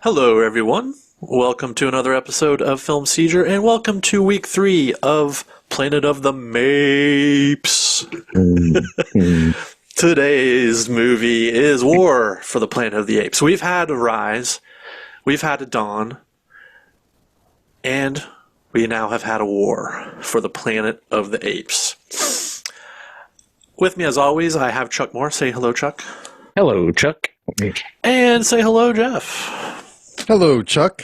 Hello, everyone. Welcome to another episode of Film Seizure, and welcome to week 3 of Planet of the Apes. Today's movie is War for the Planet of the Apes. We've had a Rise, we've had a Dawn, and we now have had a War for the Planet of the Apes. With me, as always, I have Chuck Moore. Say hello, Chuck. Hello, Chuck. And say hello, Jeff. Hello, Chuck.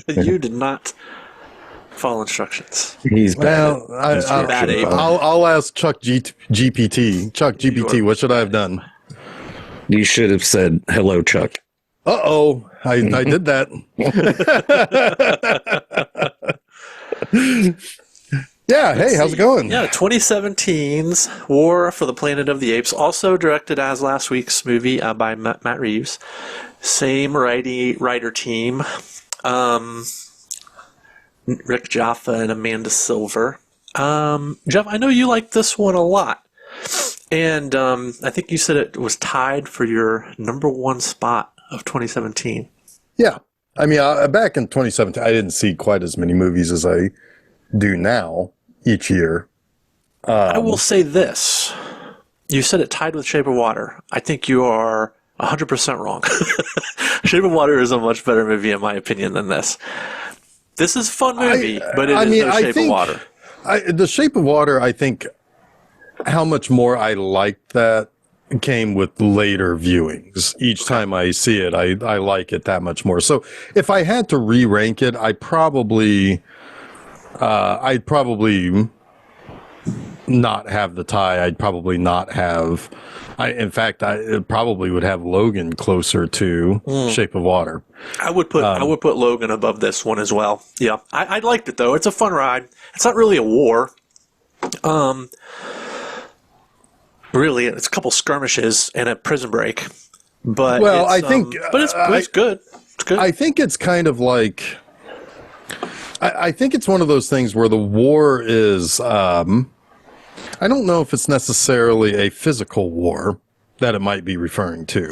You did not follow instructions. He's bad. Well, bad ape. I'll ask Chuck GPT. Chuck GPT, what should I have done? You should have said hello, Chuck. Uh-oh, I did that. Yeah, hey, how's it going? Yeah, 2017's War for the Planet of the Apes, also directed as last week's movie by Matt Reeves. Same writer team. Rick Jaffa and Amanda Silver. Jeff, I know you like this one a lot. And I think you said it was tied for your number one spot of 2017. Yeah. I mean, back in 2017, I didn't see quite as many movies as I do now each year. I will say this. You said it tied with Shape of Water. I think you are 100% wrong. Shape of Water is a much better movie, in my opinion, than this. This is a fun movie, but it is no Shape of Water. The Shape of Water, I think, how much more I liked that came with later viewings. Each time I see it, I like it that much more. So if I had to re-rank it, I'd probably not have the tie. I'd probably not have. In fact, I probably would have Logan closer to Shape of Water. I would put Logan above this one as well. Yeah, I liked it though. It's a fun ride. It's not really a war. Really, it's a couple skirmishes and a prison break. But well, I think, it's good. It's good. I think it's kind of like. I think it's one of those things where the war is. I don't know if it's necessarily a physical war that it might be referring to.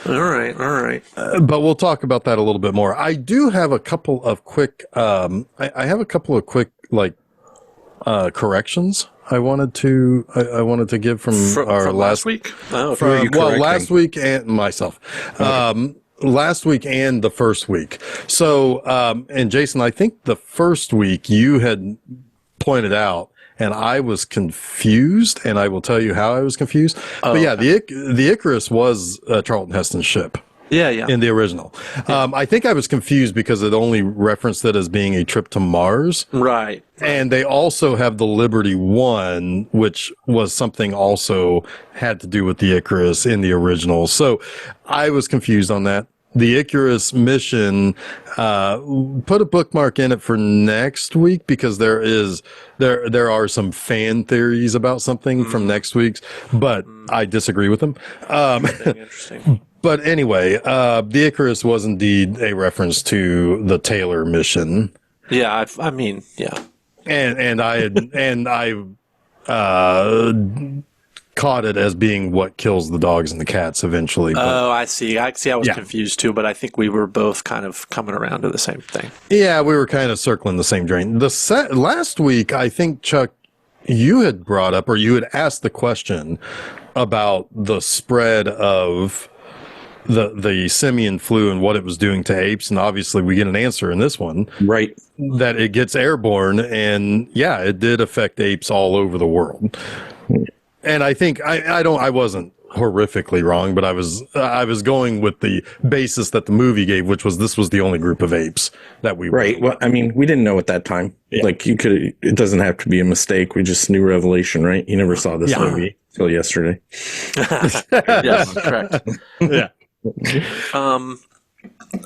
All right. But we'll talk about that a little bit more. I do have a couple of quick. I have a couple of quick corrections. I wanted to give from our last week. Oh, last week and myself. Okay. Last week and the first week. So, and Jason, I think the first week you had pointed out, and I was confused, and I will tell you how I was confused. Oh, but yeah, the Icarus was Charlton Heston's ship. Yeah. In the original. Yeah. I think I was confused because it only referenced it as being a trip to Mars. Right. And they also have the Liberty One, which was something also had to do with the Icarus in the original. So I was confused on that. The Icarus mission, put a bookmark in it for next week because there are some fan theories about something from next week's, but I disagree with them. Interesting. But anyway, the Icarus was indeed a reference to the Taylor mission. Yeah, I mean, yeah. And I caught it as being what kills the dogs and the cats eventually. But, oh, I see. I was confused too, but I think we were both kind of coming around to the same thing. Yeah, we were kind of circling the same drain. Last week, I think, Chuck, you had brought up, or you had asked the question about the spread of the simian flu and what it was doing to apes, and obviously we get an answer in this one, right? That it gets airborne, and yeah, it did affect apes all over the world. And I think I wasn't horrifically wrong, but I was going with the basis that the movie gave, which was this was the only group of apes that we right. Well, I mean, we didn't know at that time. Yeah. Like it doesn't have to be a mistake. We just knew Revelation, right? You never saw this movie till yesterday. Yes, correct. Yeah.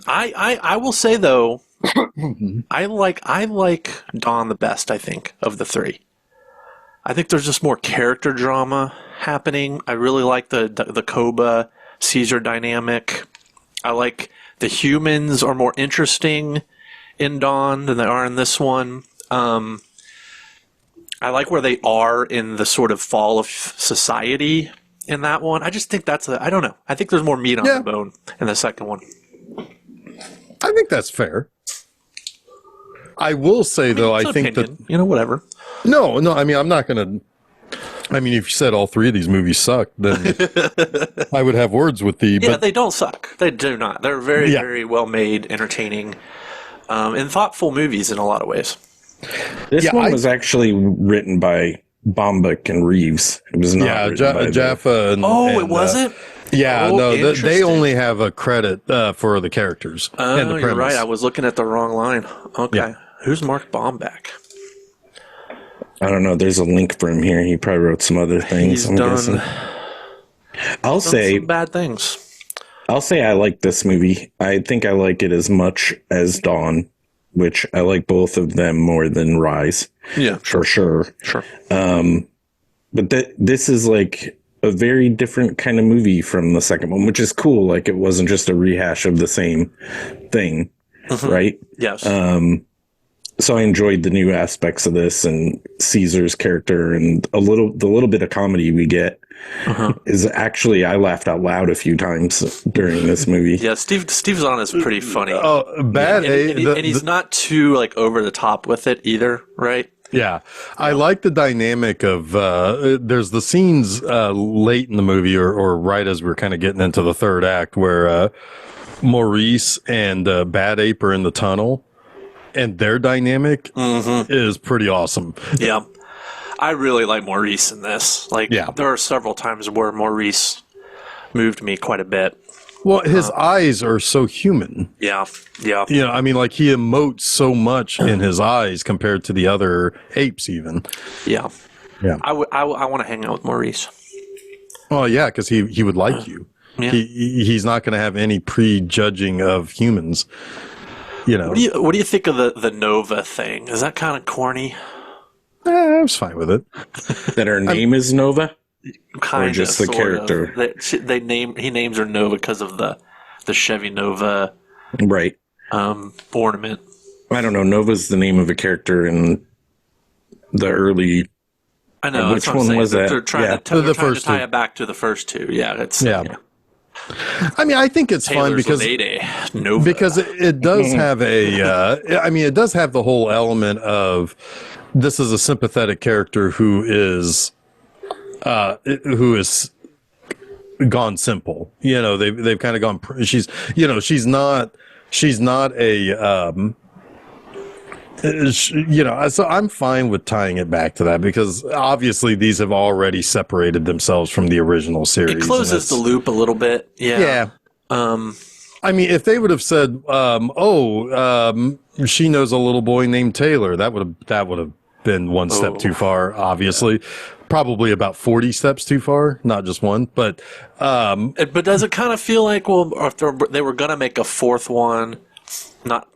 I will say though, I like Dawn the best, I think, of the three. I think there's just more character drama happening. I really like the Koba Caesar dynamic. I like the humans are more interesting in Dawn than they are in this one. I like where they are in the sort of fall of society in that one. I just think I don't know. I think there's more meat on the bone in the second one. I think that's fair. I will say, though, I think opinion, whatever. No, I mean, I'm not going to. I mean, if you said all three of these movies suck, then I would have words with thee. Yeah, but they don't suck. They do not. They're very, very well made, entertaining, and thoughtful movies in a lot of ways. This one was actually written by Baumbach and Reeves. It was not written by Jaffa. It wasn't? Yeah, no, they only have a credit for the characters and the premise. You're right. I was looking at the wrong line. Okay. Yeah. Who's Mark Baumbach? I don't know. There's a link for him here. He probably wrote some other things. He's done some bad things. I'll say I like this movie. I think I like it as much as Dawn, which I like both of them more than Rise. Yeah, for sure. Sure. But this is like a very different kind of movie from the second one, which is cool. Like it wasn't just a rehash of the same thing, right? Yes. So I enjoyed the new aspects of this and Caesar's character, and the little bit of comedy we get is actually, I laughed out loud a few times during this movie. Yeah, Steve Zahn is pretty funny. Oh, bad. And he's not too like over the top with it either, right? Yeah. I like the dynamic of there's the scenes late in the movie or right as we're kind of getting into the third act where Maurice and Bad Ape are in the tunnel. And their dynamic is pretty awesome. Yeah. I really like Maurice in this. Like, there are several times where Maurice moved me quite a bit. Well, his eyes are so human. Yeah. Yeah. I mean, like he emotes so much in his eyes compared to the other apes even. Yeah. Yeah. I want to hang out with Maurice. Oh, yeah, because he would like you. Yeah. He's not going to have any prejudging of humans. What do you think of the Nova thing? Is that kind of corny? I was fine with it. That her name is Nova? Kind or just the character? He names her Nova because of the Chevy Nova right ornament. I don't know. Nova's the name of a character in the early. I know. Which one was that? They're trying to tie it back to the first two. Yeah, I mean, I think it's fun because it does have it does have the whole element of this is a sympathetic character who is gone simple. They've kind of gone. She's not a. So I'm fine with tying it back to that because obviously these have already separated themselves from the original series. It closes the loop a little bit. Yeah. I mean, if they would have said, she knows a little boy named Taylor, that would have been one step too far, obviously. Probably about 40 steps too far, not just one. But does it kind of feel like, if they were going to make a fourth one, not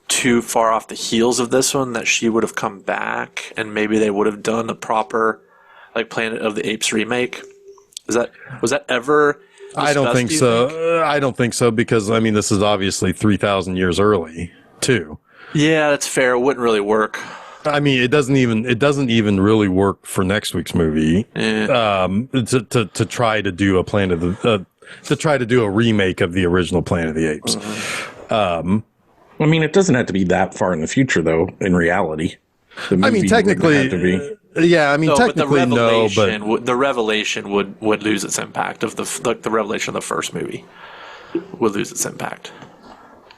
too far off the heels of this one, that she would have come back and maybe they would have done a proper like Planet of the Apes remake? Was that ever discussed, I don't think so. I don't think so because I mean this is obviously 3,000 years early too. Yeah, that's fair. It wouldn't really work. I mean, it doesn't even really work for next week's movie. To try to do a remake of the original Planet of the Apes. I mean, it doesn't have to be that far in the future, though. In reality, I mean, technically, yeah. I mean, technically, no. But the revelation would lose its impact of the revelation of the first movie would lose its impact.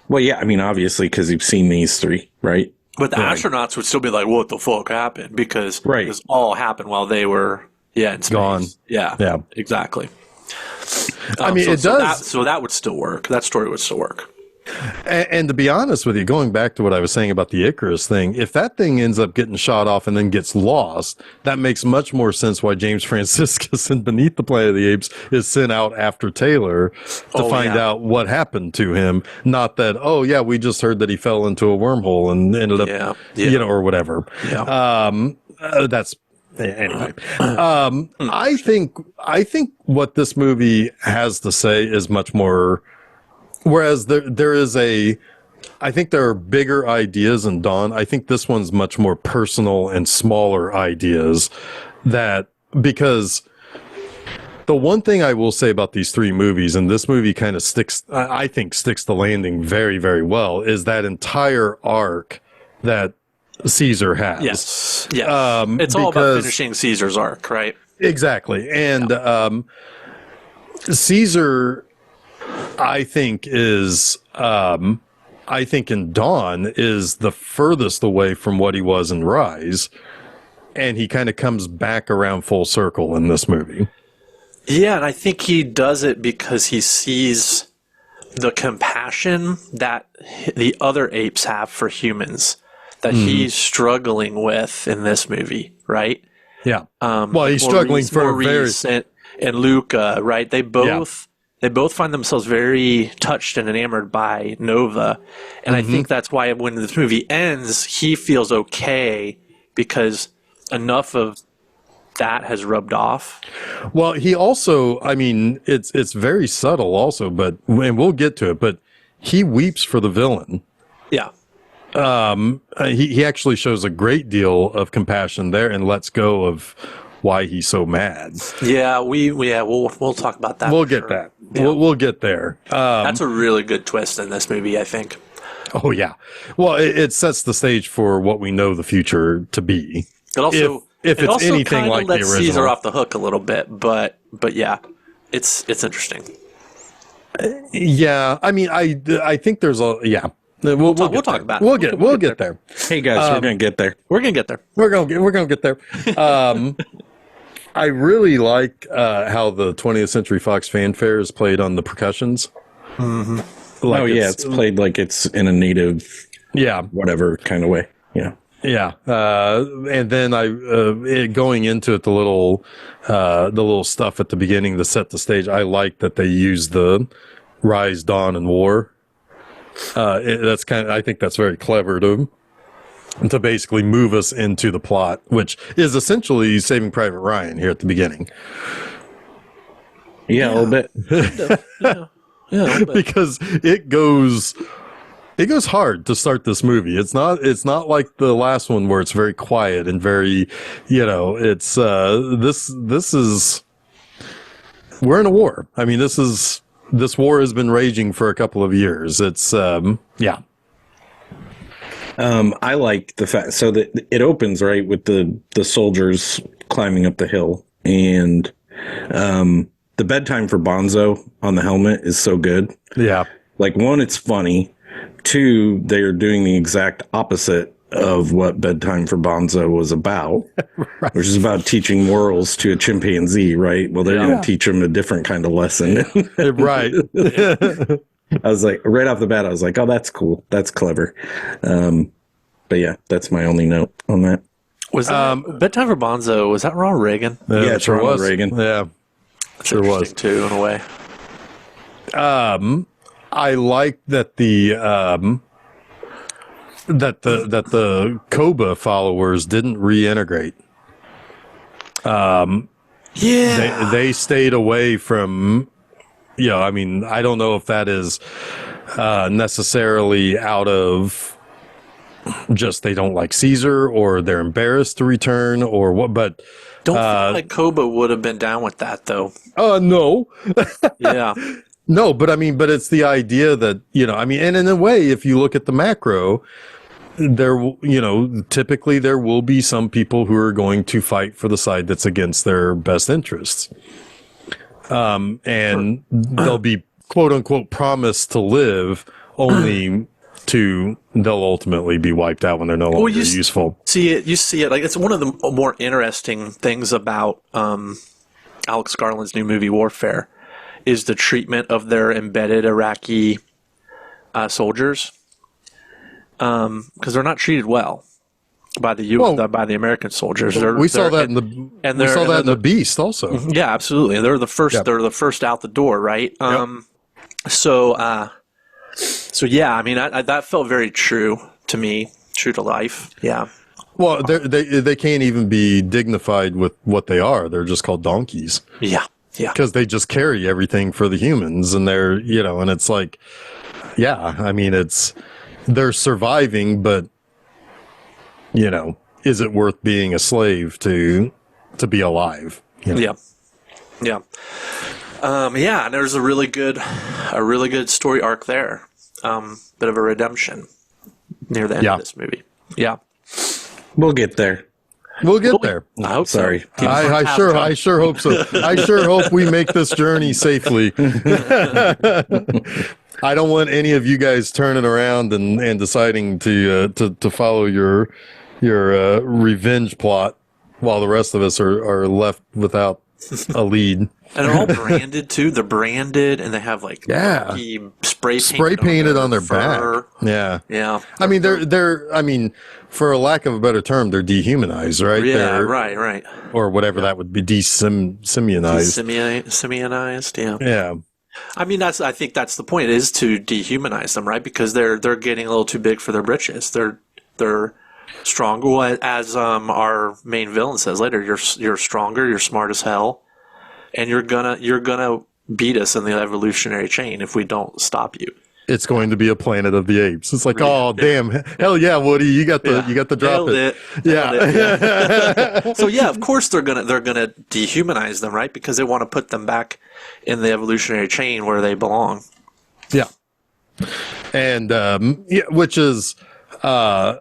Well, yeah. I mean, obviously, because you've seen these three, right? But the astronauts would still be like, "What the fuck happened?" Because this all happened while they were in space. Gone. Yeah. Exactly. I mean, it does. So that would still work. That story would still work. And to be honest with you, going back to what I was saying about the Icarus thing, if that thing ends up getting shot off and then gets lost, that makes much more sense why James Franciscus in Beneath the Planet of the Apes is sent out after Taylor to find out what happened to him. Not that, we just heard that he fell into a wormhole and ended up, or whatever. Yeah. That's anyway. I think what this movie has to say is much more. Whereas I think there are bigger ideas in Dawn. I think this one's much more personal and smaller ideas because The one thing I will say about these three movies, and this movie kind of I think sticks the landing very, very well, is that entire arc that Caesar has. Yes. It's all about finishing Caesar's arc, right? Exactly. And Caesar, I think in Dawn is the furthest away from what he was in Rise. And he kind of comes back around full circle in this movie. Yeah, and I think he does it because he sees the compassion that the other apes have for humans that he's struggling with in this movie, right? Yeah. Well, he's struggling for Maurice and Luca, right? They both find themselves very touched and enamored by Nova, and I think that's why when this movie ends, he feels okay because enough of that has rubbed off. Well, he also, I mean, it's very subtle also, and we'll get to it, but he weeps for the villain. Yeah. He actually shows a great deal of compassion there and lets go of why he's so mad. Yeah, we'll talk about that. We'll get that. Yeah. We'll get there. That's a really good twist in this movie, I think. Oh yeah. Well, it sets the stage for what we know the future to be. It also if it's also anything like the lets original. Caesar off the hook a little bit, but yeah, it's interesting. Yeah, I mean, I think there's a We'll talk about it. We'll get there. Hey guys, we're gonna get there. We're gonna get there. We're gonna get there. I really like how the 20th Century Fox fanfare is played on the percussions. Like it's played like it's in a native, whatever kind of way. Yeah. Yeah, and then going into it, the little stuff at the beginning to set the stage. I like that they use the Rise, Dawn, and War. I think that's very clever to basically move us into the plot, which is essentially Saving Private Ryan here at the beginning. Yeah, a little bit. Yeah, a little bit. Because it goes hard to start this movie. It's not like the last one where it's very quiet and very, it's this is, we're in a war. I mean, this war has been raging for a couple of years. It's I like the fact so that it opens right with the soldiers climbing up the hill, and the bedtime for Bonzo on the helmet is so good. Yeah, like one, it's funny. Two, they're doing the exact opposite of what Bedtime for Bonzo was about, right. Which is about teaching morals to a chimpanzee, right? Well, they're going to teach them a different kind of lesson. Right. I was like, right off the bat, I was like, oh, that's cool. That's clever. But yeah, that's my only note on that. Was that Bedtime for Bonzo? Was that Ronald Reagan? Yeah, it sure was. Reagan. Yeah, that's sure was too, in a way. I like that the Koba followers didn't reintegrate. They stayed away from. I mean, I don't know if that is necessarily out of just they don't like Caesar or they're embarrassed to return or what, but don't feel like Koba would have been down with that though. No. Yeah. No, but it's the idea that, and in a way, if you look at the macro, typically there will be some people who are going to fight for the side that's against their best interests. And they'll be quote unquote promised to live only they'll ultimately be wiped out when they're no longer useful. You see it like it's one of the more interesting things about Alex Garland's new movie Warfare is the treatment of their embedded Iraqi soldiers, because they're not treated well by the American soldiers. We saw that in the Beast also. Yeah, absolutely. And they're the first. Yep. They're the first out the door, right? Yep. So yeah. I mean, that felt very true to me, true to life. Yeah. Well, they can't even be dignified with what they are. They're just called donkeys. Yeah. Yeah. Because they just carry everything for the humans, and they're, and it's like, yeah, I mean, they're surviving, but, is it worth being a slave to be alive? Yeah. Yeah. Yeah, and there's a really good story arc there. Bit of a redemption near the end of this movie. Yeah, We'll get there. We'll get there. I hope Sorry. so. Keep us on I task, sure John. I sure hope so. I sure hope we make this journey safely. I don't want any of you guys turning around and deciding to follow your revenge plot while the rest of us are left without a lead. And they're all branded too. They're branded, and they have like spray painted on their fur. back. Yeah. Yeah. I mean, I mean, for a lack of a better term, they're dehumanized, right? Yeah. Right. Or whatever that would be, simianized. Simianized. Yeah. Yeah. I mean, I think that's the point, is to dehumanize them, right? Because they're getting a little too big for their britches. They're stronger. Well, as our main villain says later, you're stronger. You're smart as hell. And you're gonna beat us in the evolutionary chain if we don't stop you. It's going to be a Planet of the Apes. It's like, oh damn, hell yeah, Woody, you got the drop it. Yeah. So yeah, of course they're gonna dehumanize them, right? Because they want to put them back in the evolutionary chain where they belong. Yeah. And which is, I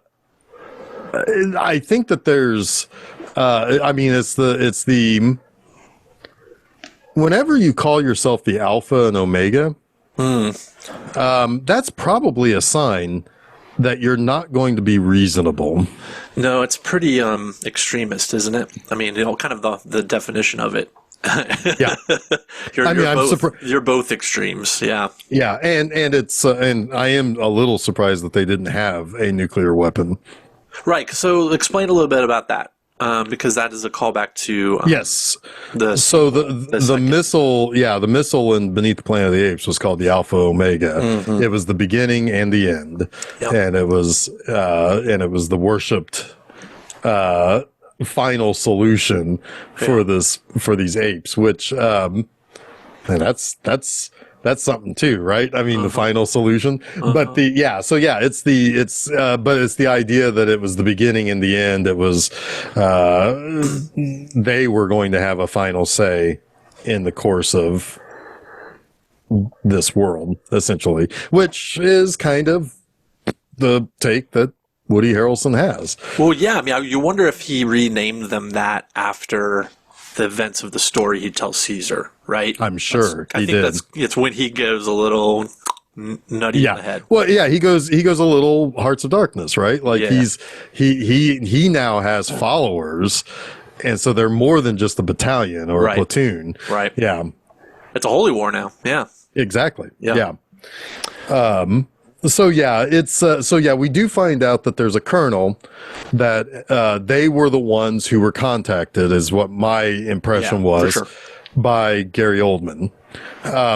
think that there's, I mean, it's the. Whenever you call yourself the Alpha and Omega, that's probably a sign that you're not going to be reasonable. No, it's pretty extremist, isn't it? I mean, kind of the definition of it. Yeah, you're both extremes. Yeah, yeah, and it's and I am a little surprised that they didn't have a nuclear weapon. Right. So explain a little bit about that. Because that is a callback to yes. The missile, the missile in Beneath the Planet of the Apes was called the Alpha Omega. Mm-hmm. It was the beginning and the end, and it was the worshipped final solution for these apes, which and that's something too, right? I mean, the final solution, but it's the idea that it was the beginning and the end. It was, they were going to have a final say in the course of this world, essentially, which is kind of the take that Woody Harrelson has. Well, yeah, I mean, you wonder if he renamed them that after the events of the story he tells Caesar, right? I'm sure he did. It's when he goes a little nutty in the head. Well, yeah, he goes a little Hearts of Darkness, right? Like he now has followers, and so they're more than just a battalion or a platoon. Right. Yeah. It's a holy war now. Yeah. Exactly. Yeah. We do find out that there's a colonel that they were the ones who were contacted, is what my impression was, by Gary Oldman,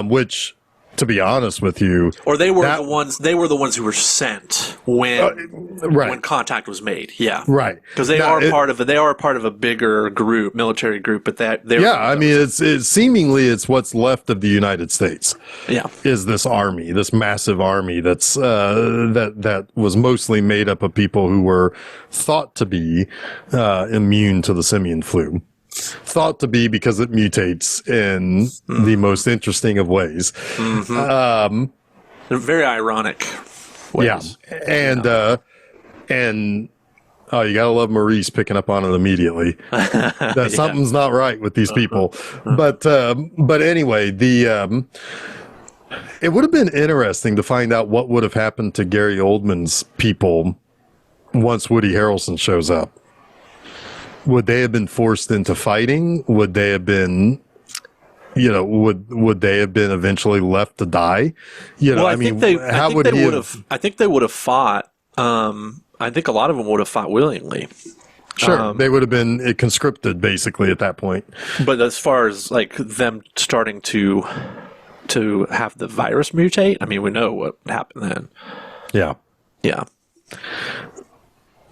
which, to be honest with you, or they were the ones who were sent when contact was made. Yeah, right. Because they are part of a bigger group, military group. But I mean, it's seemingly it's what's left of the United States. Yeah, is this army, this massive army that's that was mostly made up of people who were thought to be immune to the simian flu. Thought to be because it mutates in the most interesting of ways. Mm-hmm. They're very ironic ways. Yeah. And oh, you gotta love Maurice picking up on it immediately. That something's not right with these people. But anyway, it would have been interesting to find out what would have happened to Gary Oldman's people once Woody Harrelson shows up. Would they have been forced into fighting? Would they have been, would they have been eventually left to die? I think they would have fought. I think a lot of them would have fought willingly. Sure, they would have been conscripted basically at that point. But as far as like them starting to have the virus mutate, I mean, we know what happened then. Yeah. Yeah.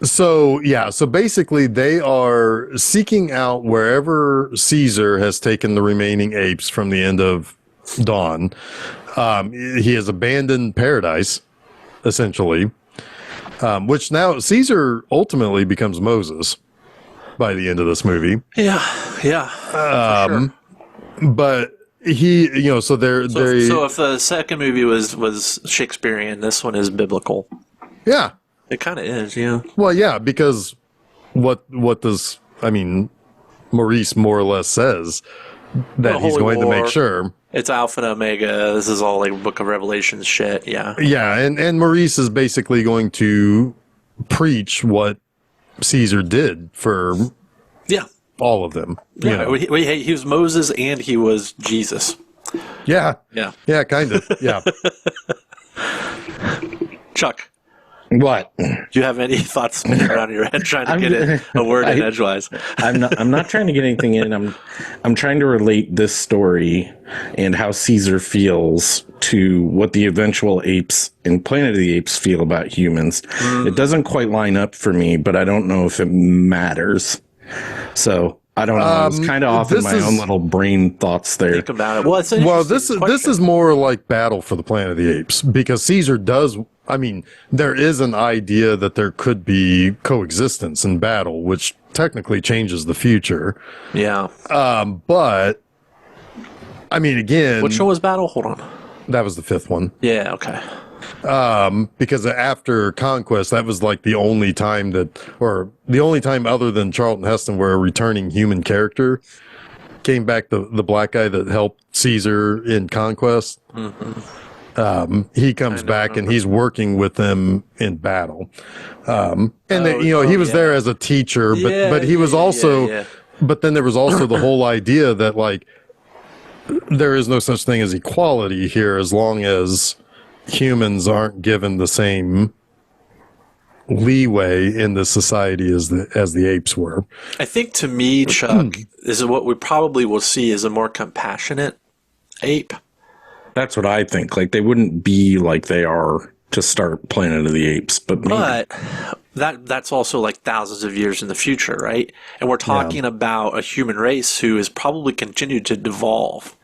So basically they are seeking out wherever Caesar has taken the remaining apes from the end of Dawn. He has abandoned paradise, essentially, which now Caesar ultimately becomes Moses by the end of this movie. Yeah. But so they're So if the second movie was Shakespearean, this one is biblical. yeah. It kind of is, yeah. Well, yeah, because what does Maurice more or less says that he's Holy going to War. make sure. It's Alpha and Omega. This is all like Book of Revelations shit. Yeah. Yeah, and Maurice is basically going to preach what Caesar did for Yeah. all of them. Yeah. He was Moses and he was Jesus. Yeah. Yeah. Yeah, kind of. Yeah. Chuck, What? do you have any thoughts spinning around your head trying to get a word in edgewise? I'm not trying to get anything in. I'm trying to relate this story and how Caesar feels to what the eventual apes in Planet of the Apes feel about humans. It doesn't quite line up for me, but I don't know if it matters. So I don't know. I was kind of off in my own little brain thoughts there. Think about it. Well, it's an Well, interesting this question. is more like Battle for the Planet of the Apes because Caesar does. There is an idea that there could be coexistence in battle, which technically changes the future. Yeah. But again, Which one was Battle? Hold on. that was the fifth one. Yeah. Okay. Because after Conquest, that was like the only time other than Charlton Heston where a returning human character came back, the black guy that helped Caesar in Conquest. He comes back and he's working with them in battle. He was there as a teacher, but he was also, but then there was also the whole idea that like, there is no such thing as equality here as long as humans aren't given the same leeway in the society as the apes were. I think to me, Chuck, is what we probably will see is a more compassionate ape. That's what I think. Like they wouldn't be like they are to start Planet of the Apes, but that's also like thousands of years in the future, right? And we're talking about a human race who has probably continued to devolve.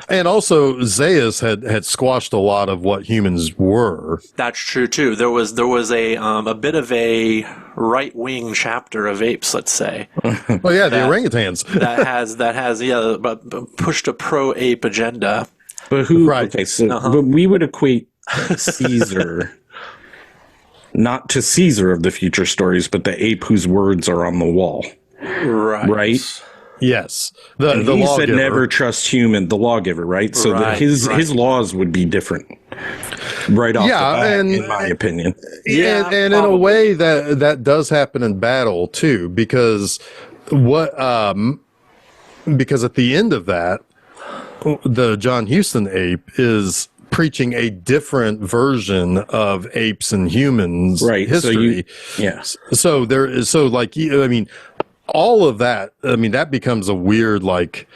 And also, Zaius had squashed a lot of what humans were. That's true too. There was a bit of a right wing chapter of Apes, let's say. Oh yeah, the orangutans that has pushed a pro ape agenda. But who? Right. Okay, so but we would equate Caesar not to Caesar of the future stories, but the ape whose words are on the wall. Right. Yes, He said lawgiver. never trust human, the lawgiver, right? So his laws would be different, right off the bat, in my opinion. Yeah, and in a way that does happen in battle too, because because at the end of that, the John Huston ape is preaching a different version of apes and humans history. All of that, that becomes a weird, like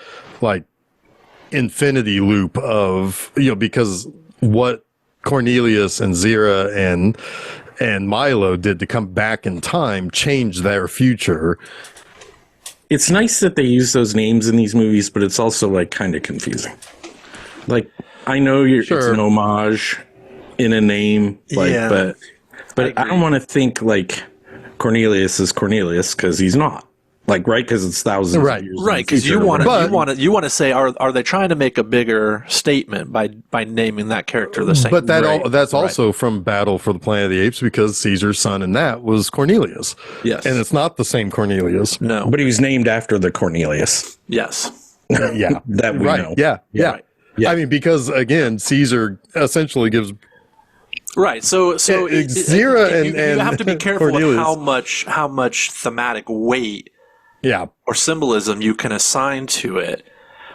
infinity loop of, because what Cornelius and Zira and Milo did to come back in time changed their future. It's nice that they use those names in these movies, but it's also like kind of confusing. Like, I know it's an homage in a name, but I don't want to think like Cornelius is Cornelius because he's not. Like, right? Because it's thousands of years. Right, because you want to say, are they trying to make a bigger statement by naming that character the same? But that's also from Battle for the Planet of the Apes because Caesar's son in that was Cornelius. Yes. And it's not the same Cornelius. No. But he was named after the Cornelius. Yes. Yeah. That we know. Yeah. Right. Yeah. Because again, Caesar essentially gives. Right. So Zira you have to be careful Cornelius. with how much thematic weight or symbolism you can assign to it.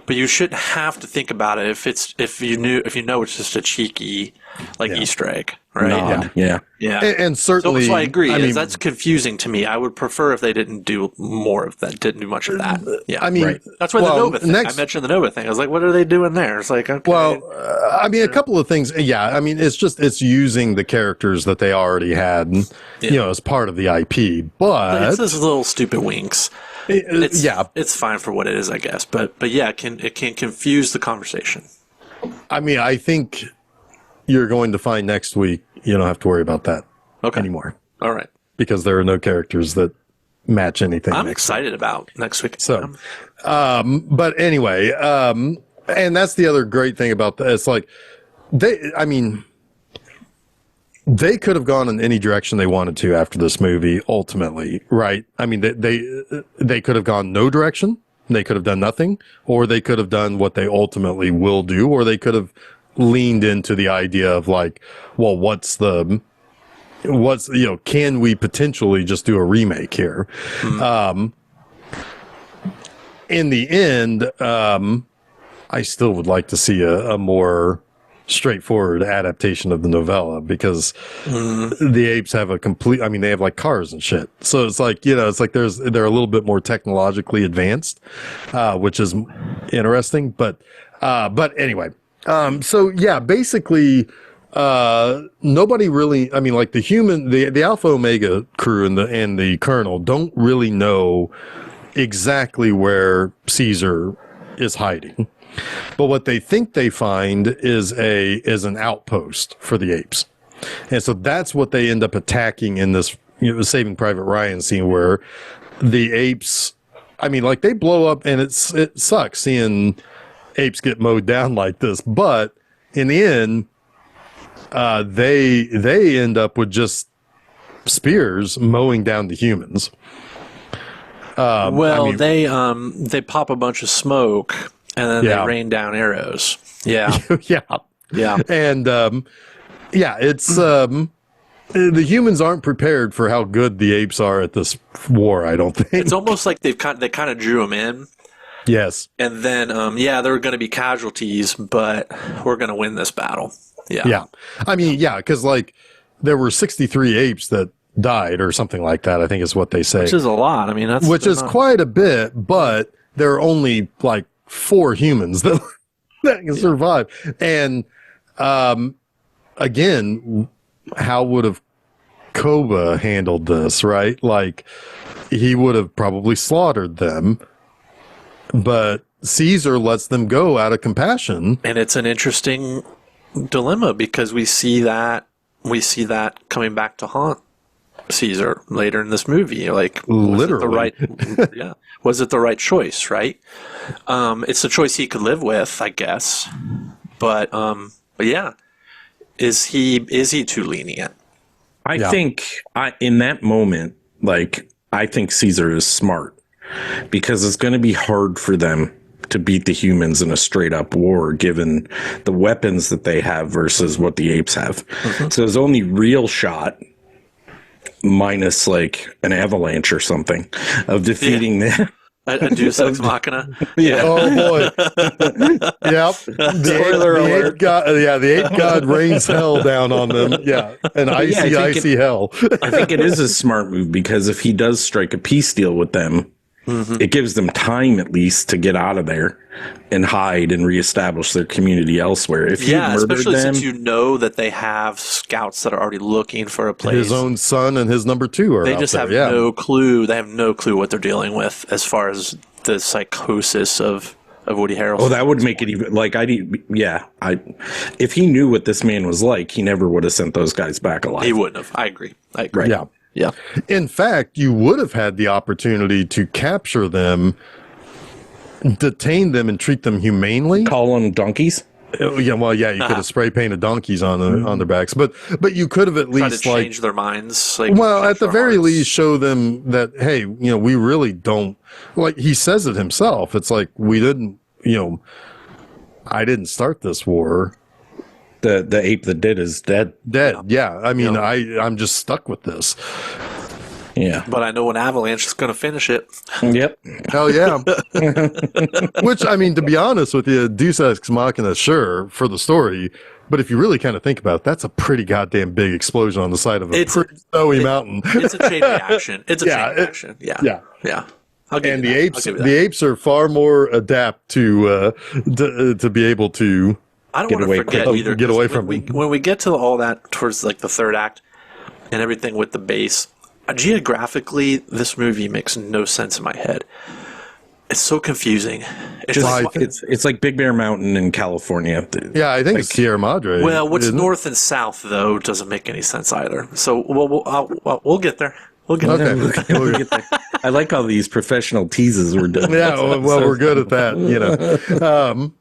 But you shouldn't have to think about it if you know it's just a cheeky Easter egg, right? Yeah. And certainly, So I agree. That's confusing to me. I would prefer if they didn't do more of that, didn't do much of that. Yeah. That's why the Nova thing. I mentioned the Nova thing. I was like, what are they doing there? It's like, okay. Well, a couple of things. Yeah. It's using the characters that they already had, as part of the IP. But it's this little stupid winks. It's fine for what it is, I guess. But yeah, it can confuse the conversation. I think you're going to find next week you don't have to worry about that anymore. All right. Because there are no characters that match anything. I'm excited about next week. So, but anyway, And that's the other great thing about that. It's like they could have gone in any direction they wanted to after this movie, ultimately, right? I mean, they could have gone no direction. They could have done nothing, or they could have done what they ultimately will do, or they could have leaned into the idea of like, well, can we potentially just do a remake here? In the end, I still would like to see a more straightforward adaptation of the novella, because the apes have they have like cars and shit. So it's like, they're a little bit more technologically advanced, which is interesting. But anyway, so yeah, basically, nobody really, like the Alpha Omega crew and the Colonel don't really know exactly where Caesar is hiding. But what they think they find is an outpost for the apes. And so that's what they end up attacking in this Saving Private Ryan scene, where the apes, they blow up, and it sucks seeing apes get mowed down like this. But in the end, they end up with just spears mowing down the humans. They pop a bunch of smoke, and then they rain down arrows. Yeah. Yeah. And, it's, the humans aren't prepared for how good the apes are at this war, I don't think. It's almost like they kind of drew them in. Yes. And then, there are going to be casualties, but we're going to win this battle. Yeah. Yeah. Because, there were 63 apes that died or something like that, I think is what they say. Which is a lot. Which is quite a bit, but there are only, 4 humans that can survive. And again, how would have Koba handled this, right? He would have probably slaughtered them, but Caesar lets them go out of compassion. And it's an interesting dilemma, because we see that coming back to haunt Caesar later in this movie. Literally. Was it the right choice, right? It's a choice he could live with, I guess. But yeah, is he too lenient? I think in that moment, I think Caesar is smart, because it's going to be hard for them to beat the humans in a straight up war, given the weapons that they have versus what the apes have. Mm-hmm. So his only real shot, minus an avalanche or something, of defeating them. A Deus Ex Machina. Yeah. Oh boy. Yep. The ape god rains hell down on them. Yeah. An icy hell. I think it is a smart move, because if he does strike a peace deal with them, it gives them time at least to get out of there and hide and reestablish their community elsewhere. If especially since that they have scouts that are already looking for a place. His own son and his number 2 are They just have no clue. They have no clue what they're dealing with as far as the psychosis of Woody Harrelson. Oh, that would make it even if he knew what this man was like, he never would have sent those guys back alive. He wouldn't have. I agree. Right. Yeah. Yeah. In fact, you would have had the opportunity to capture them, detain them, and treat them humanely. Call them donkeys. Yeah, well, you could have spray painted donkeys on their backs, but you could have at least change their minds. At the very least, show them that, hey, we really don't, he says it himself. It's we didn't, I didn't start this war. The ape that did is dead. Yeah. I'm just stuck with this. Yeah. But I know an avalanche is going to finish it. Yep. Hell yeah. Which, to be honest with you, Deus Ex Machina, sure, for the story. But if you really kind of think about it, that's a pretty goddamn big explosion on the side of a pretty snowy mountain. It's a chain reaction. It's a chain reaction. Yeah. And the apes are far more adept to be able to. I don't want to forget either. Get away from it. When we get to all that towards the third act and everything with the base, geographically, this movie makes no sense in my head. It's so confusing. It's like Big Bear Mountain in California. Yeah, I think it's Sierra Madre. Well, what's north and south though doesn't make any sense either. So we'll get there. We'll get there. We'll get there. I like all these professional teases we're doing. Yeah, well, we're good at that.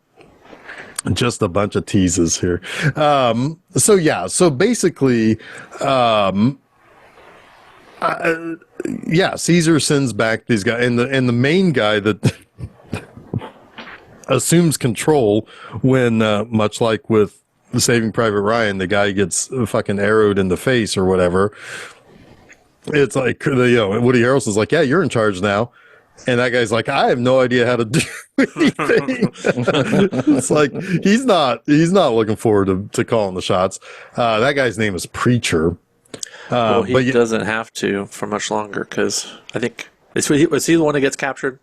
Just a bunch of teases here. So basically, Caesar sends back these guys, and the main guy that assumes control when, much like with the Saving Private Ryan, the guy gets fucking arrowed in the face or whatever. It's like, Woody Harrelson's like, yeah, you're in charge now. And that guy's like, I have no idea how to do anything. It's like, he's not looking forward to calling the shots. That guy's name is Preacher. Well, he doesn't have to for much longer, because I think, was he the one that gets captured?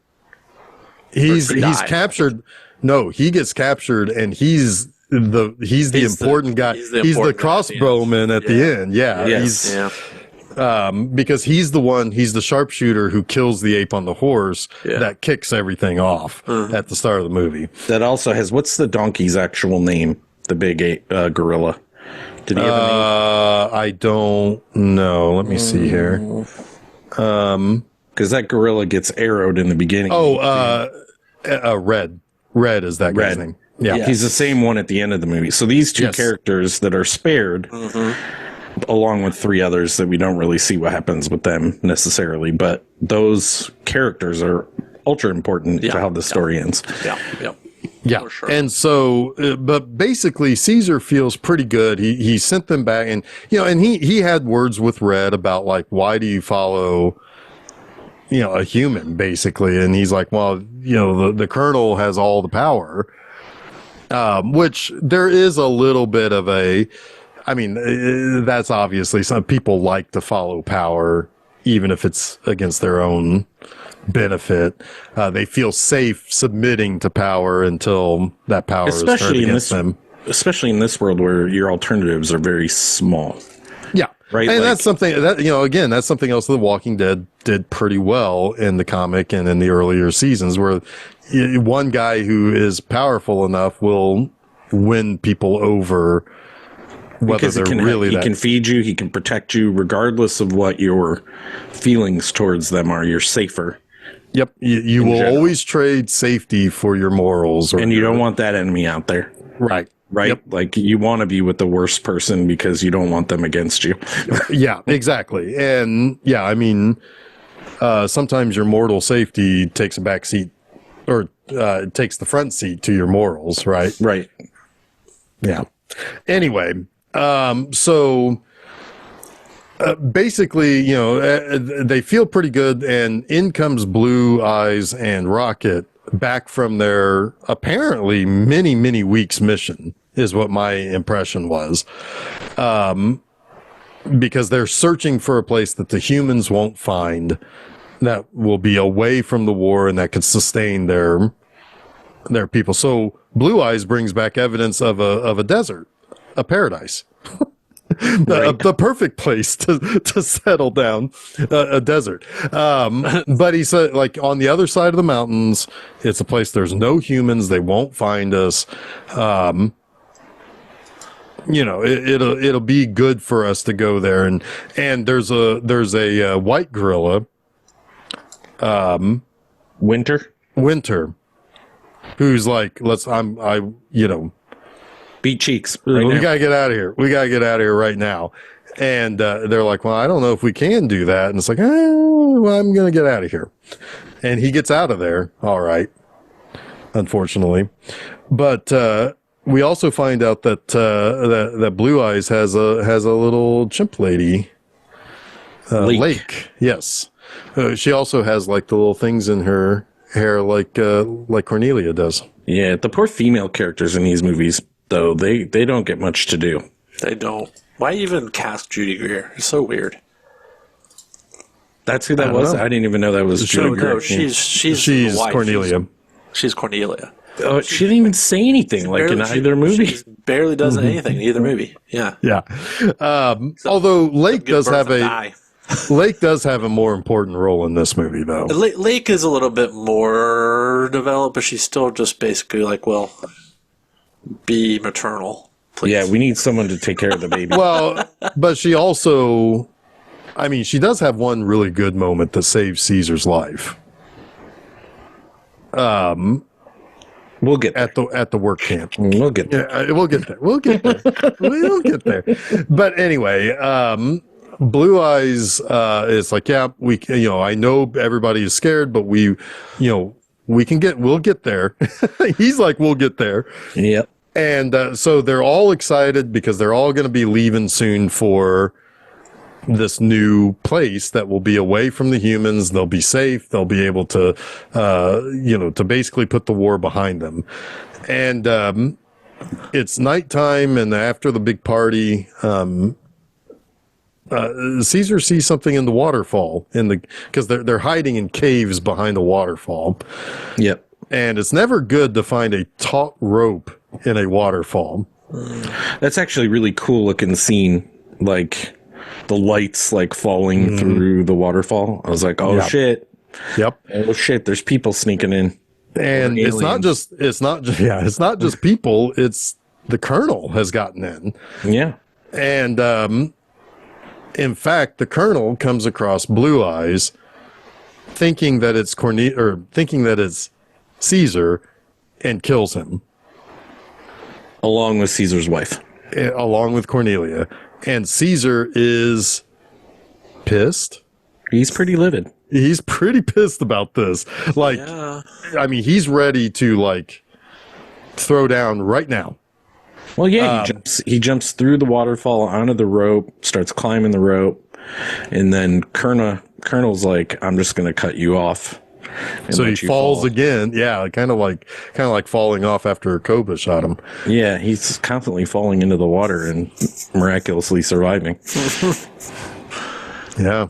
He's captured. No, he gets captured, and he's the important guy. He's the crossbowman at the end. Yeah. Because he's the sharpshooter who kills the ape on the horse that kicks everything off at the start of the movie. That also has, what's the donkey's actual name? The big ape, gorilla. Did he have a name? I don't know. Let me see here. Because that gorilla gets arrowed in the beginning. Red. Red is that guy's name. Yeah. He's the same one at the end of the movie. So these two characters that are spared, along with three others that we don't really see what happens with them necessarily, but those characters are ultra important to how the story ends. Yeah. For sure. And so, but basically Caesar feels pretty good. He sent them back, and, and he had words with Red about, like, why do you follow, a human, basically. And he's like, well, the colonel has all the power, which there is a little bit of that's obviously, some people like to follow power, even if it's against their own benefit. They feel safe submitting to power until that power is turned against them. Especially in this world where your alternatives are very small. Yeah. Right. And that's something that, again, that's something else The Walking Dead did pretty well in the comic and in the earlier seasons, where one guy who is powerful enough will win people over. Because he can feed you, he can protect you, regardless of what your feelings towards them are. You're safer. Yep. You will always trade safety for your morals. And you don't want that enemy out there. Right. Right? Yep. Like, you want to be with the worst person because you don't want them against you. Yeah, exactly. And, sometimes your mortal safety takes a back seat, or takes the front seat to your morals, right? Right. Yeah. Anyway, basically, they feel pretty good, and in comes Blue Eyes and Rocket back from their apparently many, many weeks mission, is what my impression was. Because they're searching for a place that the humans won't find, that will be away from the war and that could sustain their people. So Blue Eyes brings back evidence of a desert, a paradise. The perfect place to settle down, a desert. But he said, like, on the other side of the mountains, it's a place there's no humans. They won't find us. It'll be good for us to go there. And there's a white gorilla, Winter, who's like, beat cheeks. We got to get out of here. We got to get out of here right now. And they're like, well, I don't know if we can do that. And it's like, well, I'm going to get out of here. And he gets out of there. All right. Unfortunately. But we also find out that that Blue Eyes has a little chimp lady. Lake. Yes. She also has, like, the little things in her hair like Cornelia does. Yeah, the poor female characters in these movies, though, they don't get much to do. They don't. Why even cast Judy Greer? It's so weird. That's who that was? I didn't even know that was Judy Greer. No, she's wife. Cornelia. She's Cornelia. She didn't even say anything in either movie. She barely does anything in either movie. Yeah. Yeah. Although Lake does have a more important role in this movie, though. Lake is a little bit more developed, but she's still just basically like, well, be maternal, please. Yeah, we need someone to take care of the baby. Well, but she also, she does have one really good moment that saves Caesar's life. We'll get there. at the work camp. We'll get there. Yeah, we'll get there. We'll get there. We'll get there. But anyway, Blue Eyes is like, yeah, I know everybody is scared, but we'll get there. He's like, we'll get there. Yep. And so they're all excited because they're all going to be leaving soon for this new place that will be away from the humans. They'll be safe. They'll be able to, to basically put the war behind them. And it's nighttime, and after the big party, Caesar sees something in the waterfall because they're hiding in caves behind the waterfall. Yep. And it's never good to find a taut rope in a waterfall. That's actually really cool looking scene. Like the lights like falling through the waterfall. I was like, oh shit. Yep. Oh shit. There's people sneaking in. And it's not just people. It's the Colonel has gotten in. Yeah. And, in fact, the Colonel comes across Blue Eyes thinking that it's Caesar and kills him. Along with Caesar's wife. Along with Cornelia. And Caesar is pissed. He's pretty livid. He's pretty pissed about this. Like, I mean, he's ready to like throw down right now. Well, yeah, he jumps through the waterfall onto the rope, starts climbing the rope, and then Colonel's like, "I'm just going to cut you off." So he falls again. Yeah, kind of like falling off after Koba shot him. Yeah, he's constantly falling into the water and miraculously surviving. Yeah.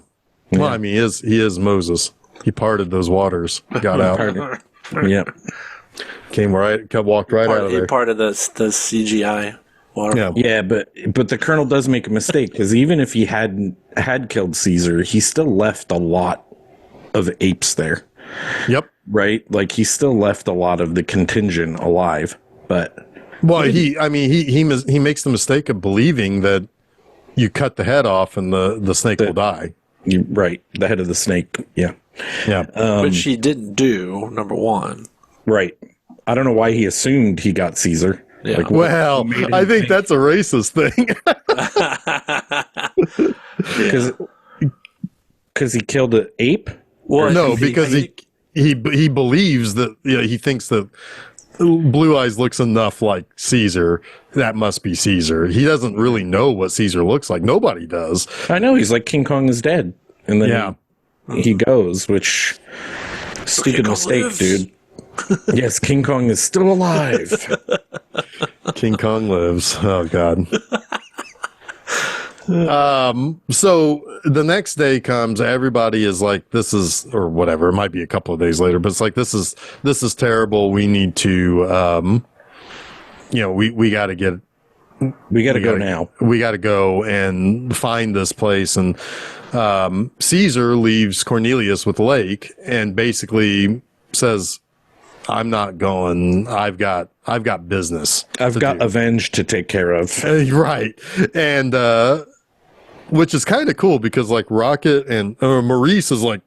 Well, I mean, he is Moses. He parted those waters, got out. Yep. Walked right out of there. Part of the CGI water. Yeah, but the Colonel does make a mistake, because even if he had killed Caesar, he still left a lot of apes there. Yep. Right? Like, he still left a lot of the contingent alive. But he makes the mistake of believing that you cut the head off and the snake will die. Right, the head of the snake. Yeah. Which he didn't do. Number one. Right. I don't know why he assumed he got Caesar. Yeah. Like, well, I think that's a racist thing. Because he killed an ape? Well, no, because he believes that, he thinks that Blue Eyes looks enough like Caesar. That must be Caesar. He doesn't really know what Caesar looks like. Nobody does. I know. He's like, King Kong is dead. And then he goes, which stupid mistake, lives. Dude. Yes, King Kong is still alive. King Kong lives. Oh, God. So the next day comes, everybody is like, this is, or whatever, it might be a couple of days later, but it's like, this is terrible. We need to, we got to go now. We got to go and find this place. And, Caesar leaves Cornelius with Lake and basically says, I'm not going. I've got business. I've got Avenge to take care of. Right. And, which is kind of cool because like Rocket and Maurice is like,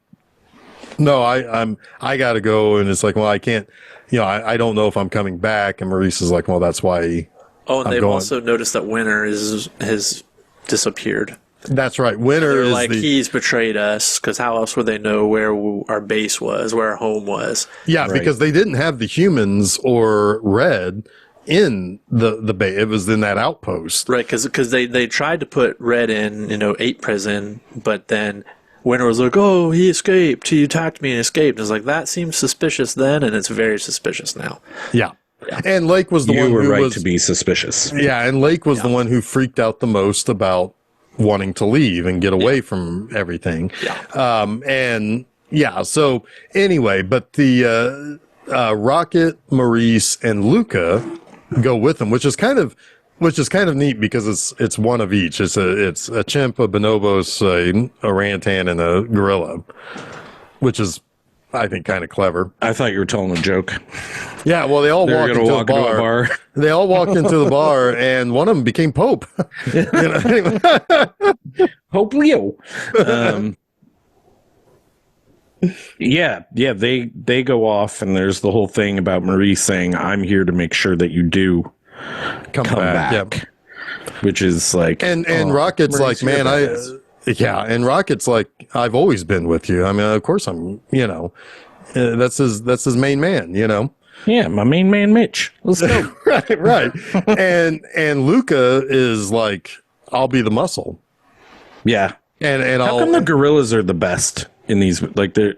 no, I got to go. And it's like, well, I can't, I don't know if I'm coming back. And Maurice is like, well, that's why. Oh, and they've also noticed that Winter has disappeared. That's right. Winter is like, he's betrayed us, because how else would they know where our base was, where our home was? Yeah, right. Because they didn't have the humans or Red in the base. It was in that outpost. Right, because they tried to put Red in, ape prison, but then Winter was like, oh, he escaped. He attacked me and escaped. And it's like, that seems suspicious then, and it's very suspicious now. Yeah. And Lake was the one who right to be suspicious. Yeah, and Lake was the one who freaked out the most about wanting to leave and get away from everything. So anyway, but the Rocket, Maurice, and Luca go with them, which is kind of neat because it's one of each. It's a chimp, a bonobos, a orangutan, and a gorilla, which is, I think, kind of clever. I thought you were telling a joke. Yeah, well, they all walked into a bar. They all walked into the bar, and one of them became Pope. Pope Leo. Yeah, they go off, and there's the whole thing about Maurice saying, "I'm here to make sure that you do Come back. Yep. which is like, And Rocket's Maurice, like, you're man, badass. and Rocket's like, I've always been with you. I mean, of course that's his main man, Yeah, my main man, Mitch. Let's go. right. And Luca is like, I'll be the muscle. Yeah. And How come the gorillas are the best in these? Like they're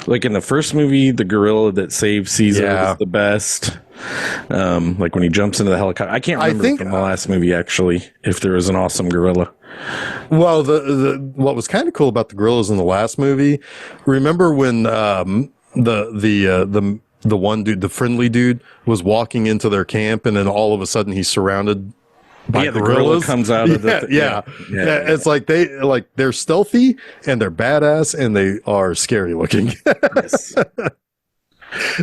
like in the first movie, the gorilla that saved Caesar was the best. Like when he jumps into the helicopter. I can't remember from the last movie actually if there was an awesome gorilla. Well, what was kind of cool about the gorillas in the last movie, remember when the one dude, the friendly dude, was walking into their camp, and then all of a sudden he's surrounded by the gorillas. gorilla comes out of the yeah. It's like they're stealthy and they're badass and they are scary looking. Yes.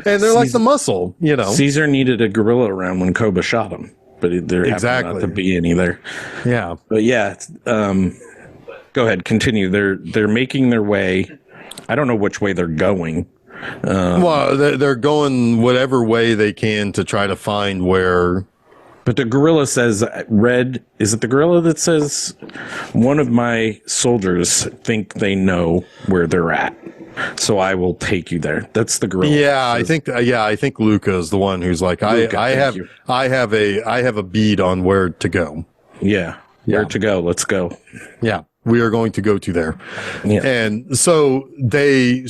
And they're like the muscle, Caesar needed a gorilla around when Koba shot him, but there happened not to be any there. Yeah. But yeah, go ahead, continue. They're making their way. I don't know which way they're going. Well, they're going whatever way they can to try to find where. But the gorilla says, Red, is it the gorilla that says, one of my soldiers think they know where they're at, so I will take you there. That's the gorilla. Yeah, I think Luca is the one who's like, I have a bead on where to go. Yeah. Where to go. Let's go. Yeah. We are going to go to there. Yeah. And so they,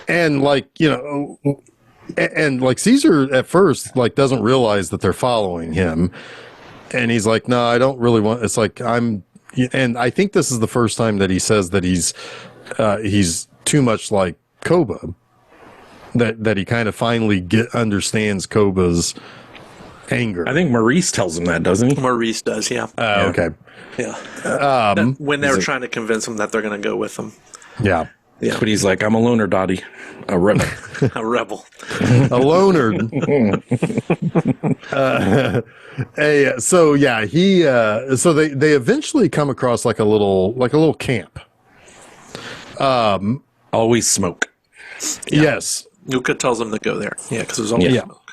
and like, and like Caesar at first, like, doesn't realize that they're following him. And he's like, no, I don't really want, it's like, and I think this is the first time that he says that he's too much like Koba, that he kind of finally understands Koba's anger. I think Maurice tells him that, doesn't he? Maurice does, yeah. Okay. Yeah. When they're trying to convince him that they're going to go with him. Yeah. Yeah. But he's like, I'm a loner, Dottie. A rebel. A rebel. A loner. So yeah, so they eventually come across like a little camp. Always smoke. Yeah. Yes. Luca tells them to go there. Yeah, because there's always smoke.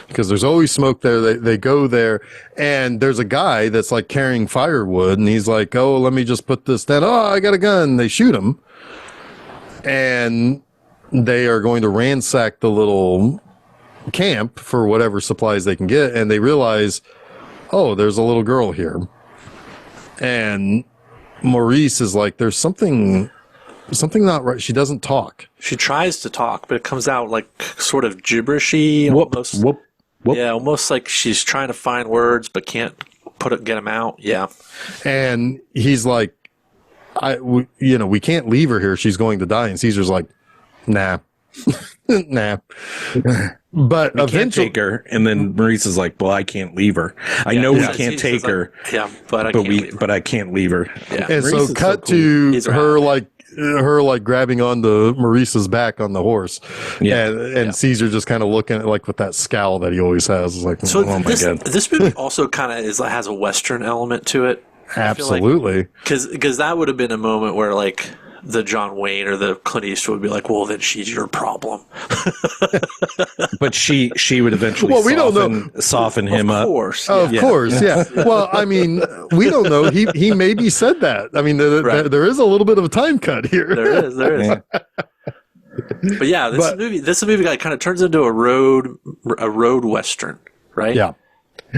Because there's always smoke there. They go there, and there's a guy that's like carrying firewood, and he's like, oh, let me just put this down. Oh, I got a gun. They shoot him. And they are going to ransack the little camp for whatever supplies they can get. And they realize, oh, there's a little girl here. And Maurice is like, there's something not right. She doesn't talk. She tries to talk, but it comes out like sort of gibberishy. Almost, whoop. Yeah, almost like she's trying to find words, but can't get them out. Yeah. And he's like, we can't leave her here. She's going to die. And Caesar's like, nah, nah. But we eventually, can't take her. And then Maurice is like, well, I can't leave her. I know we can't take her. Yeah, but I can't leave her. Yeah. And Maurice so cut to cool. her like grabbing onto Maurice's back on the horse. Yeah. And Caesar just kind of looking at like with that scowl that he always has. Is like, so oh my God. This movie also kind of has a Western element to it. Absolutely. Because that would have been a moment where like the John Wayne or the Clint Eastwood would be like, well, then she's your problem. But she would eventually soften him up. Of course, yeah. Well, I mean, we don't know. He maybe said that. I mean, there is a little bit of a time cut here. There is. But yeah, this movie kind of turns into a road Western, right? Yeah.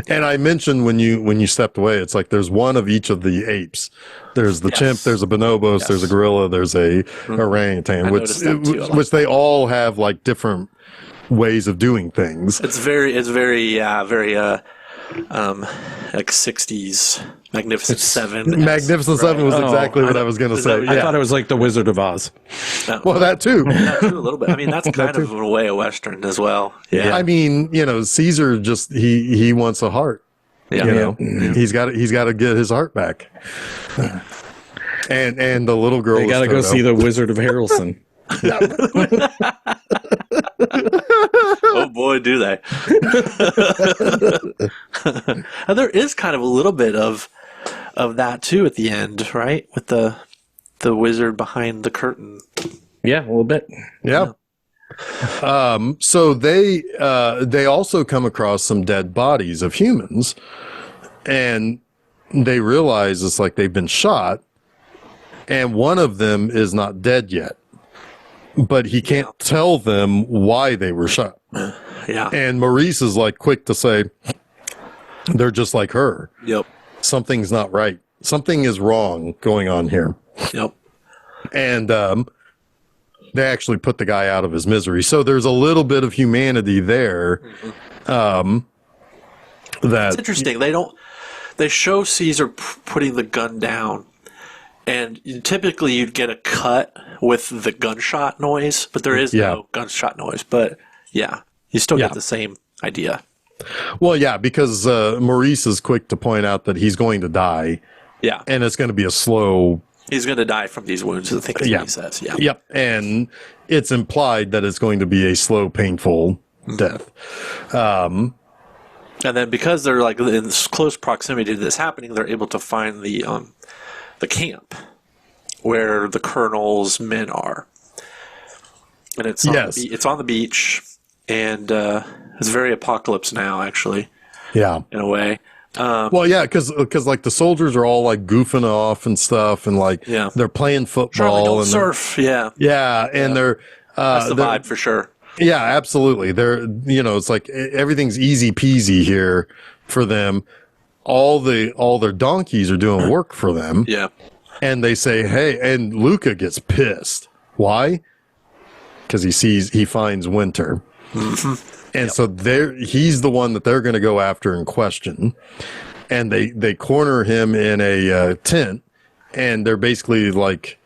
And I mentioned when you stepped away, it's like there's one of each of the apes. There's the chimp, there's a bonobos, there's a gorilla, there's a orangutan, which they all have like different ways of doing things. It's very like 60s Magnificent Seven. Magnificent Seven was exactly what I was going to say. I thought it was like the Wizard of Oz. Well, that too. That too, a little bit. I mean, that's kind of in a way a Western as well. Yeah. I mean, Caesar just he wants a heart. Yeah. He's got to get his heart back. And the little girl. They got to go see the Wizard of Harrelson. Oh boy, do they. There is kind of a little bit of that too at the end, right? With the the wizard behind the curtain. Yeah, a little bit. Yeah. So they also come across some dead bodies of humans, and they realize it's like they've been shot, and one of them is not dead yet, but he can't tell them why they were shot. Yeah. And Maurice is like quick to say, they're just like her. Yep. Something's not right. Something is wrong going on here. Yep. And they actually put the guy out of his misery. So there's a little bit of humanity there. That It's interesting. They show Caesar putting the gun down, and typically you'd get a cut with the gunshot noise, but there is no gunshot noise. But yeah, you still get the same idea. Well, yeah, because Maurice is quick to point out that he's going to die. Yeah. And it's going to be a slow. He's going to die from these wounds, I think is what he says. Yeah. Yep. And it's implied that it's going to be a slow, painful death. And then because they're like in close proximity to this happening, they're able to find the camp where the colonel's men are. And it's on the beach, and it's very Apocalypse Now, actually. Yeah. In a way. Well, yeah, because like the soldiers are all like goofing off and stuff, and like they're playing football Charlie, don't and surf. Yeah. Yeah, and they're that's the vibe for sure. Yeah, absolutely. They're it's like everything's easy peasy here for them. All their donkeys are doing work for them. Yeah. And they say, hey, and Luca gets pissed. Why? Because he finds Winter. Mm-hmm. And so he's the one that they're going to go after and question. And they corner him in a tent, and they're basically like,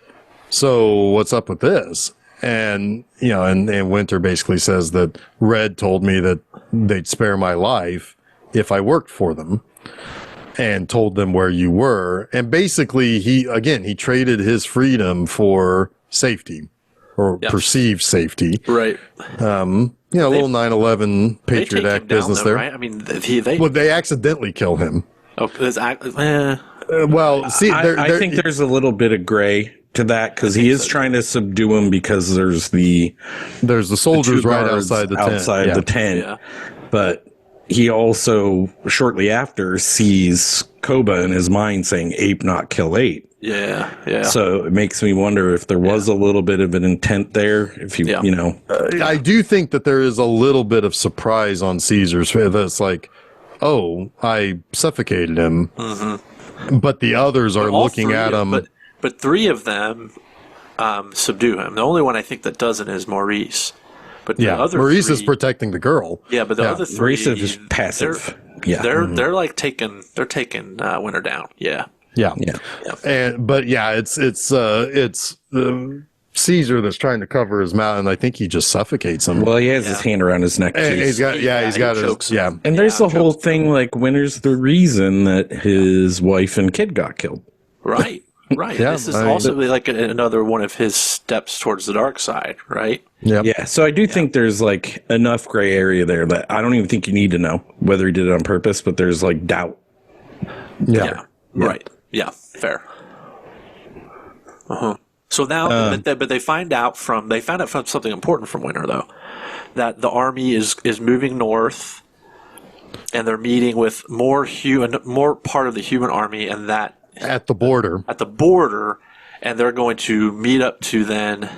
so what's up with this? And, and Winter basically says that Red told me that they'd spare my life if I worked for them, and told them where you were. And basically he traded his freedom for safety, or perceived safety. Right. A little 9/11 Patriot Act business there. Right? I mean, they accidentally kill him. Oh, well, see, I think there's a little bit of gray to that, because he is trying to subdue him, because there's the soldiers right outside the tent. Yeah. But he also shortly after sees Koba in his mind saying "ape, not kill ape." Yeah, yeah. So it makes me wonder if there was a little bit of an intent there. If I do think that there is a little bit of surprise on Caesar's. That's like, oh, I suffocated him, but the others are looking at him. But three of them subdue him. The only one I think that doesn't is Maurice. But the other Maurice three, is protecting the girl. Yeah, but the other three, Maurice is passive. They're like taking Winter down. Yeah. Yeah. It's Caesar that's trying to cover his mouth, and I think he just suffocates him. Well, he has his hand around his neck. And he's got his. And there's the whole thing, like, Winter's the reason that his wife and kid got killed. Right. This is also like another one of his steps towards the dark side, right? Yeah. So I do think there's like enough gray area there that I don't even think you need to know whether he did it on purpose, but there's like doubt. Yeah. Right. Yeah. Fair. So now, but they found out from something important from Winter, though, that the army is moving north, and they're meeting with more part of the human army, and that at the border, and they're going to meet up to then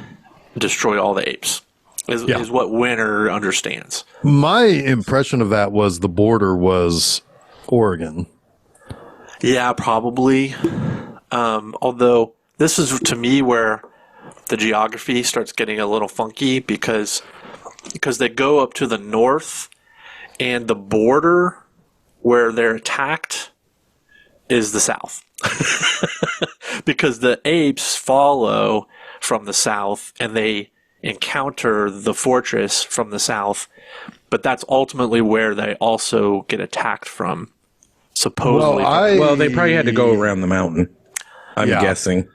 destroy all the apes. Is what Winter understands. My impression of that was the border was Oregon. Yeah, probably. Although this is, to me, where the geography starts getting a little funky, because they go up to the north, and the border where they're attacked is the south. Because the apes follow from the south, and they encounter the fortress from the south, but that's ultimately where they also get attacked from. Supposedly. Well, they probably had to go around the mountain, I'm guessing.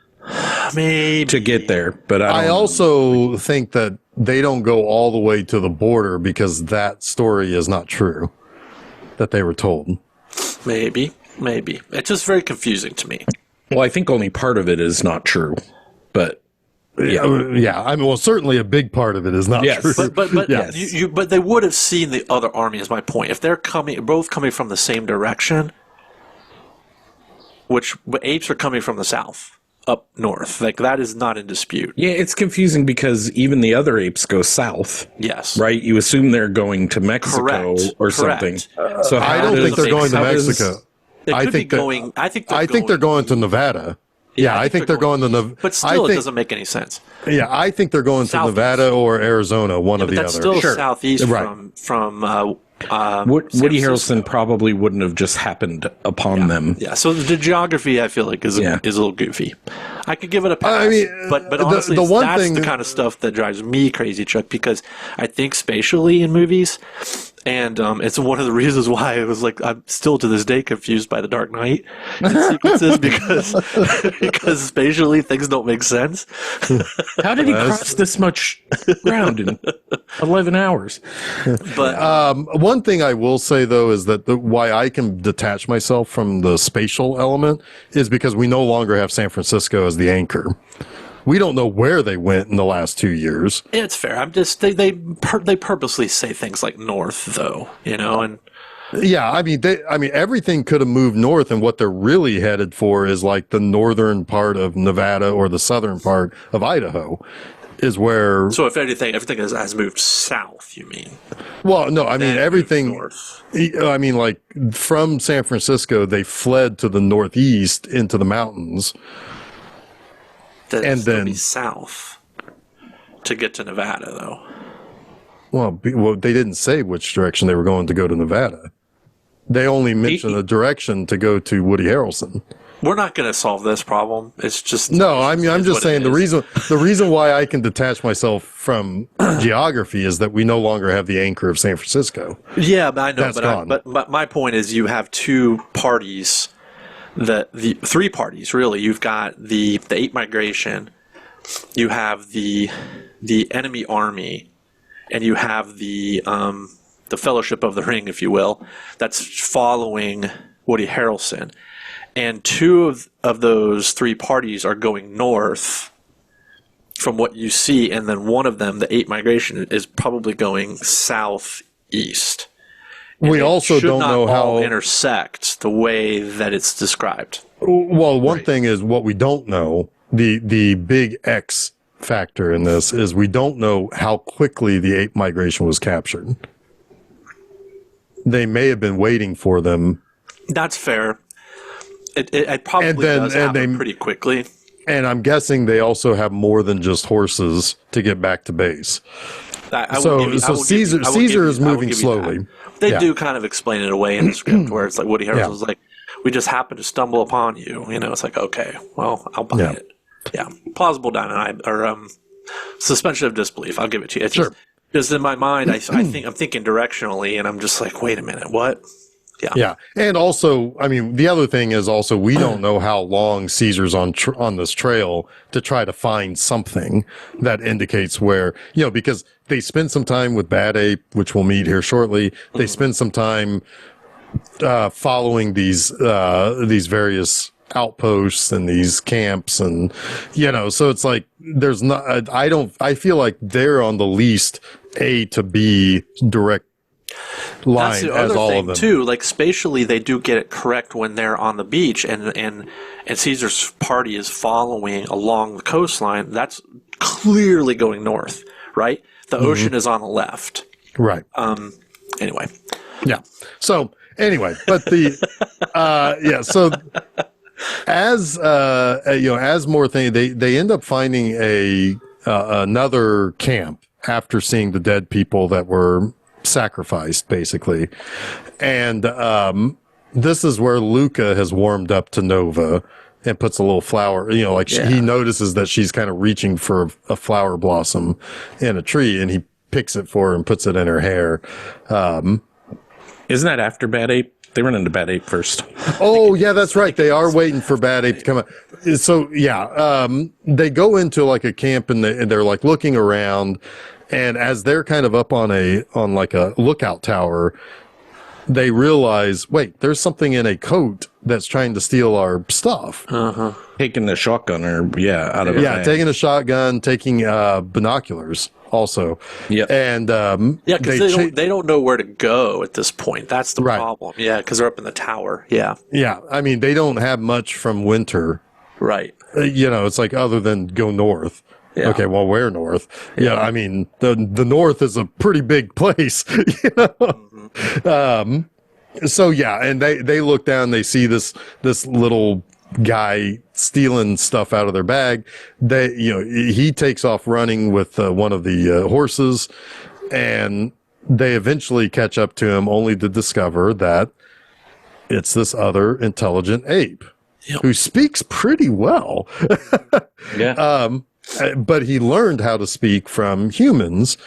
Maybe. To get there. But I also think that they don't go all the way to the border, because that story is not true that they were told. Maybe. It's just very confusing to me. Well, I think only part of it is not true. but yeah. I mean, well, certainly a big part of it is not Yes. true. But Yes. but they would have seen the other army. Is my point. If they're both coming from the same direction, but apes are coming from the south up north, like that is not in dispute. yeah, it's confusing because even the other apes go south. Yes. Right? You assume they're going to Mexico Correct. or Correct. something. So I don't think they're going to Mexico. They I could think be that- going. I think they're going to Nevada. Yeah, I think they're going to Nevada. But still, it doesn't make any sense. Yeah, I think they're going to Southeast. Nevada or Arizona, one or But the that's other. still southeast Right. from Woody San Harrelson Francisco. probably wouldn't have just happened upon them. Yeah, so the geography I feel like is a little goofy. I could give it a pass, I mean, but honestly, the one that's thing the kind of stuff that drives me crazy, Chuck, because I think spatially in movies, and it's one of the reasons why it was like I'm still to this day confused by the Dark Knight sequences because spatially things don't make sense. How did he cross this much ground in 11 hours? But one thing I will say though is that why I can detach myself from the spatial element is because we no longer have San Francisco as the anchor. We don't know where they went in the last 2 years. it's fair. I'm just they purposely say things like north though, and Yeah, I mean, everything could have moved north, and what they're really headed for is like the northern part of Nevada or the southern part of Idaho, is where. so if anything, everything has moved south. You mean? Well, no, I mean Then everything. north. I mean, like from San Francisco, they fled to the northeast into the mountains. And then- be south to get to Nevada, though. Well, they didn't say which direction they were going to go to Nevada. They only mentioned a direction to go to Woody Harrelson. We're not going to solve this problem. It's just No, I mean, I'm it's just what saying it is. the reason why I can detach myself from geography is that we no longer have the anchor of San Francisco. Yeah, but I know. That's gone. But my point is, you have two parties. The three parties really. You've got the ape migration. You have the enemy army, and you have the Fellowship of the Ring, if you will, that's following Woody Harrelson. And two of those three parties are going north from what you see, and then one of them, the ape migration, is probably going southeast. And We it also should don't not know all how. intersect the way that it's described. Well, one thing is what we don't know. The big X factor in this is we don't know how quickly the ape migration was captured. They may have been waiting for them. That's fair. It probably does and happen they- pretty quickly. And I'm guessing they also have more than just horses to get back to base. Caesar is moving slowly. They Yeah. do kind of explain it away in the script where it's like Woody Harrelson's like, we just happened to stumble upon you. It's like, okay, well, I'll buy it. Yeah. Plausible suspension of disbelief. I'll give it to you. It's just in my mind, I'm thinking directionally, and I'm just like, wait a minute, what? Yeah. And also, I mean, the other thing is also we don't know how long Caesar's on this trail to try to find something that indicates where, because they spend some time with Bad Ape, which we'll meet here shortly. They spend some time following these various outposts and these camps, and so it's like there's not. I feel like they're on the least A to B direct line That's the as other all thing of them. too. Like spatially, they do get it correct when they're on the beach, and Caesar's party is following along the coastline. That's clearly going north, right? The ocean is on the left. Right. Anyway, Yeah. So anyway, but so as more thing, they end up finding another camp after seeing the dead people that were sacrificed, basically, and this is where Luca has warmed up to Nova and puts a little flower. He notices that she's kind of reaching for a flower blossom in a tree, and he picks it for her and puts it in her hair. Isn't that after Bad Ape? They run into Bad Ape first. Oh, yeah, that's right. They are waiting for Bad Ape to come out. So, they go into like a camp and they're like looking around. And as they're kind of up on a lookout tower, they realize, wait, there's something in a coat that's trying to steal our stuff. Taking the shotgun out of a bag. Taking a shotgun, taking binoculars also. Yep. And because they don't know where to go at this point. That's the Right. problem. Yeah, because they're up in the tower. Yeah. yeah, I mean, they don't have much from winter. Right. It's like other than go north. Yeah. Okay, well, where north? Yeah, I mean, the north is a pretty big place. So yeah, and they look down, they see this little guy stealing stuff out of their bag. He takes off running with one of the horses, and they eventually catch up to him, only to discover that it's this other intelligent ape who speaks pretty well. Yeah. But he learned how to speak from humans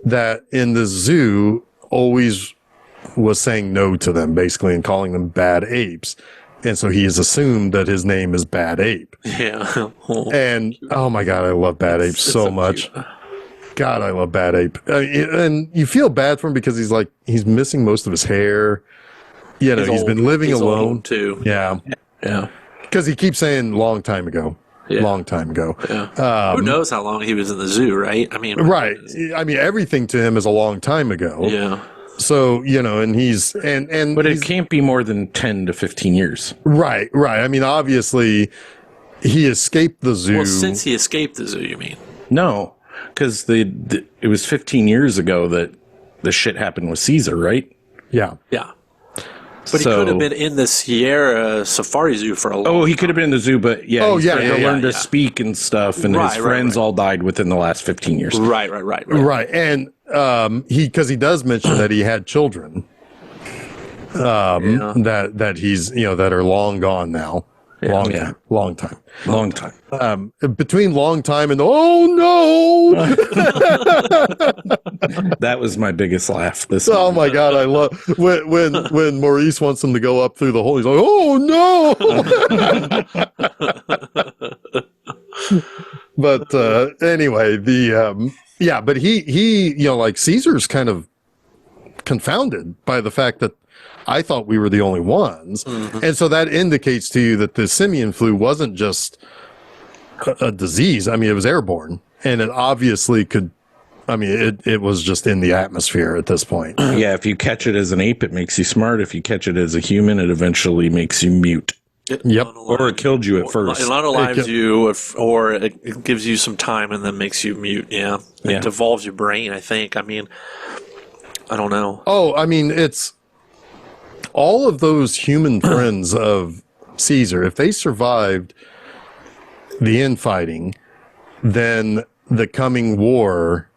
that in the zoo always was saying no to them, basically, and calling them bad apes. And so he has assumed that his name is Bad Ape. Yeah. And oh my God, I love Bad Ape so much. Cute. God, I love Bad Ape. And you feel bad for him because he's missing most of his hair. He's been living alone old too. Yeah. Yeah. Because he keeps saying long time ago. Yeah. Long time ago. Yeah. Who knows how long he was in the zoo, right? I mean, Right. I mean, everything to him is a long time ago. Yeah. So, and he's, and, But it can't be more than 10 to 15 years. right. I mean, obviously he escaped the zoo. Well, since he escaped the zoo, you mean? No, because it was 15 years ago that the shit happened with Caesar, right? Yeah. Yeah. But he could have been in the Sierra Safari Zoo for a long time. Oh, he could have been in the zoo, but he's trying to learn to speak and stuff, and his friends all died within the last 15 years. Right. Right. And because he does mention that he had children that he's, that are long gone now. Long time. Between long time and oh no, that was my biggest laugh. Oh my God, I love when Maurice wants him to go up through the hole. He's like, oh no. But anyway, but he like Caesar's kind of confounded by the fact that I thought we were the only ones. Mm-hmm. And so that indicates to you that the simian flu wasn't just a disease. I mean, it was airborne, and it obviously could, I mean, it was just in the atmosphere at this point. Yeah, if you catch it as an ape, it makes you smart. If you catch it as a human, it eventually makes you mute. Or it killed you at first. It unalives you, or it gives you some time and then makes you mute. Yeah. It devolves your brain, I think. I mean, I don't know. Oh, I mean, it's all of those human friends of Caesar. If they survived the infighting, then the coming war,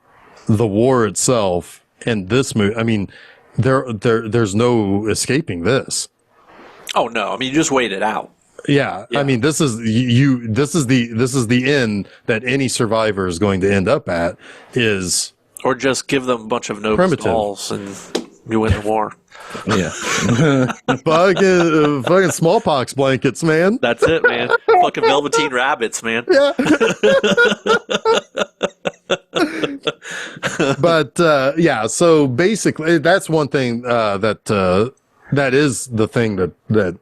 the war itself, and this movie, I mean, there's no escaping this. Oh no! I mean, you just wait it out. Yeah. I mean, this is the end that any survivor is going to end up at is, or just give them a bunch of no balls and you win the war. Yeah. fucking smallpox blankets, man. That's it, man. Fucking velveteen rabbits, man. Yeah. But so basically that's one thing that is the thing that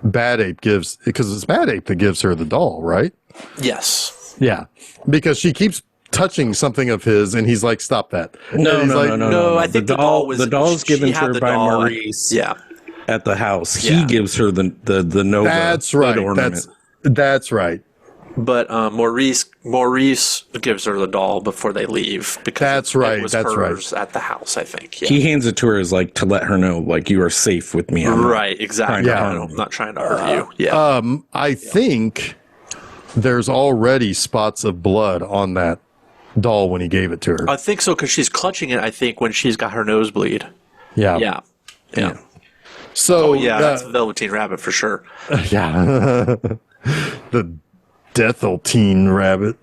Bad Ape gives, because it's Bad Ape that gives her the doll, right? Yes. Yeah. Because she keeps touching something of his, and he's like, "Stop that!" No. I think the doll's given to her by Maurice. Yeah, at the house, he gives her the Nova. That's right. Ornament. That's right. But Maurice gives her the doll before they leave because it was hers at the house. I think he hands it to her as like to let her know, like, you are safe with me. Right. Exactly. I'm not trying to hurt you. Yeah. I think there's already spots of blood on that doll when he gave it to her. I think so, because she's clutching it, I think, when she's got her nosebleed. Yeah. So that's a Velveteen Rabbit for sure. Yeah. The Deathalteen Rabbit.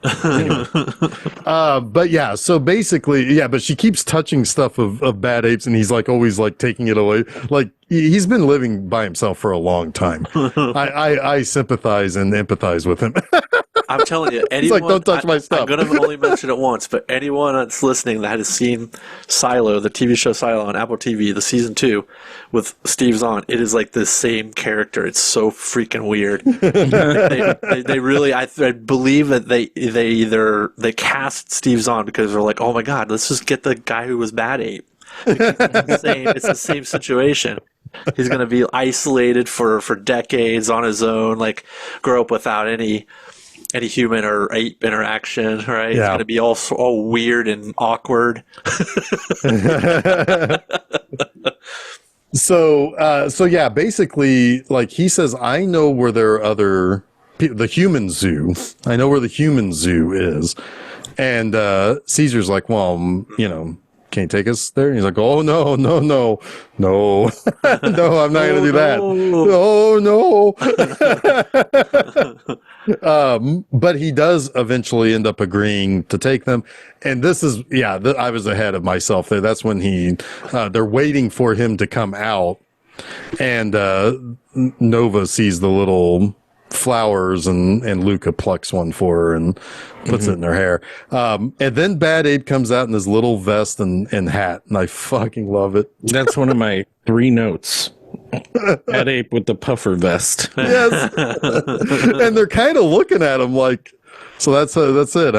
But so basically, but she keeps touching stuff of Bad Apes, and he's like always like taking it away. Like he's been living by himself for a long time. I sympathize and empathize with him. I'm telling you, He's anyone. like, don't touch my stuff. I'm going to only mention it once, but anyone that's listening that has seen Silo, the TV show Silo on Apple TV, the season 2 with Steve Zahn, it is like the same character. It's so freaking weird. They really, I believe that they cast Steve Zahn because they're like, oh my god, let's just get the guy who was Bad Ape. It's the same situation. He's going to be isolated for decades on his own, like grow up without any human or ape interaction, right? Yeah. It's going to be all weird and awkward. So yeah, basically, like he says, I know where there are other the human zoo. I know where the human zoo is, and Caesar's like, well, can you take us there? And he's like, oh, no, no, no, I'm not going to do that. No. But he does eventually end up agreeing to take them. And this is, I was ahead of myself there. That's when they're waiting for him to come out. And Nova sees the little flowers and Luca plucks one for her and puts it in her hair. And then Bad Ape comes out in his little vest and hat, and I fucking love it. That's one of my 3 notes. Bad Ape with the puffer vest. Yes. And they're kind of looking at him like, so that's it,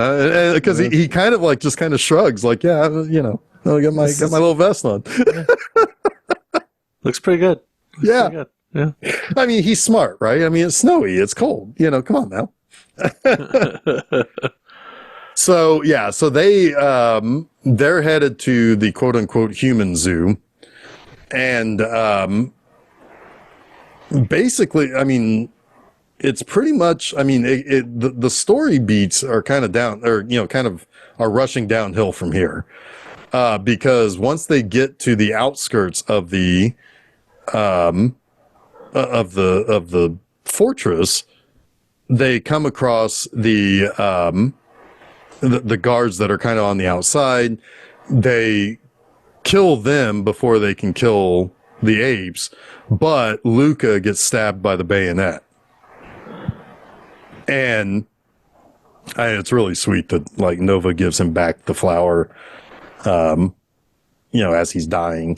because he kind of like just kind of shrugs like, yeah, I got my little vest on. Looks pretty good. Yeah. Pretty good. Yeah. I mean, he's smart, right? I mean, it's snowy, it's cold, come on now. So they're headed to the quote unquote human zoo. And basically, I mean, it's pretty much, I mean, the story beats are kind of down, or, kind of are rushing downhill from here. Because once they get to the outskirts of the fortress, they come across the guards that are kind of on the outside. They kill them before they can kill the apes, but Luca gets stabbed by the bayonet. And it's really sweet that like Nova gives him back the flower, as he's dying.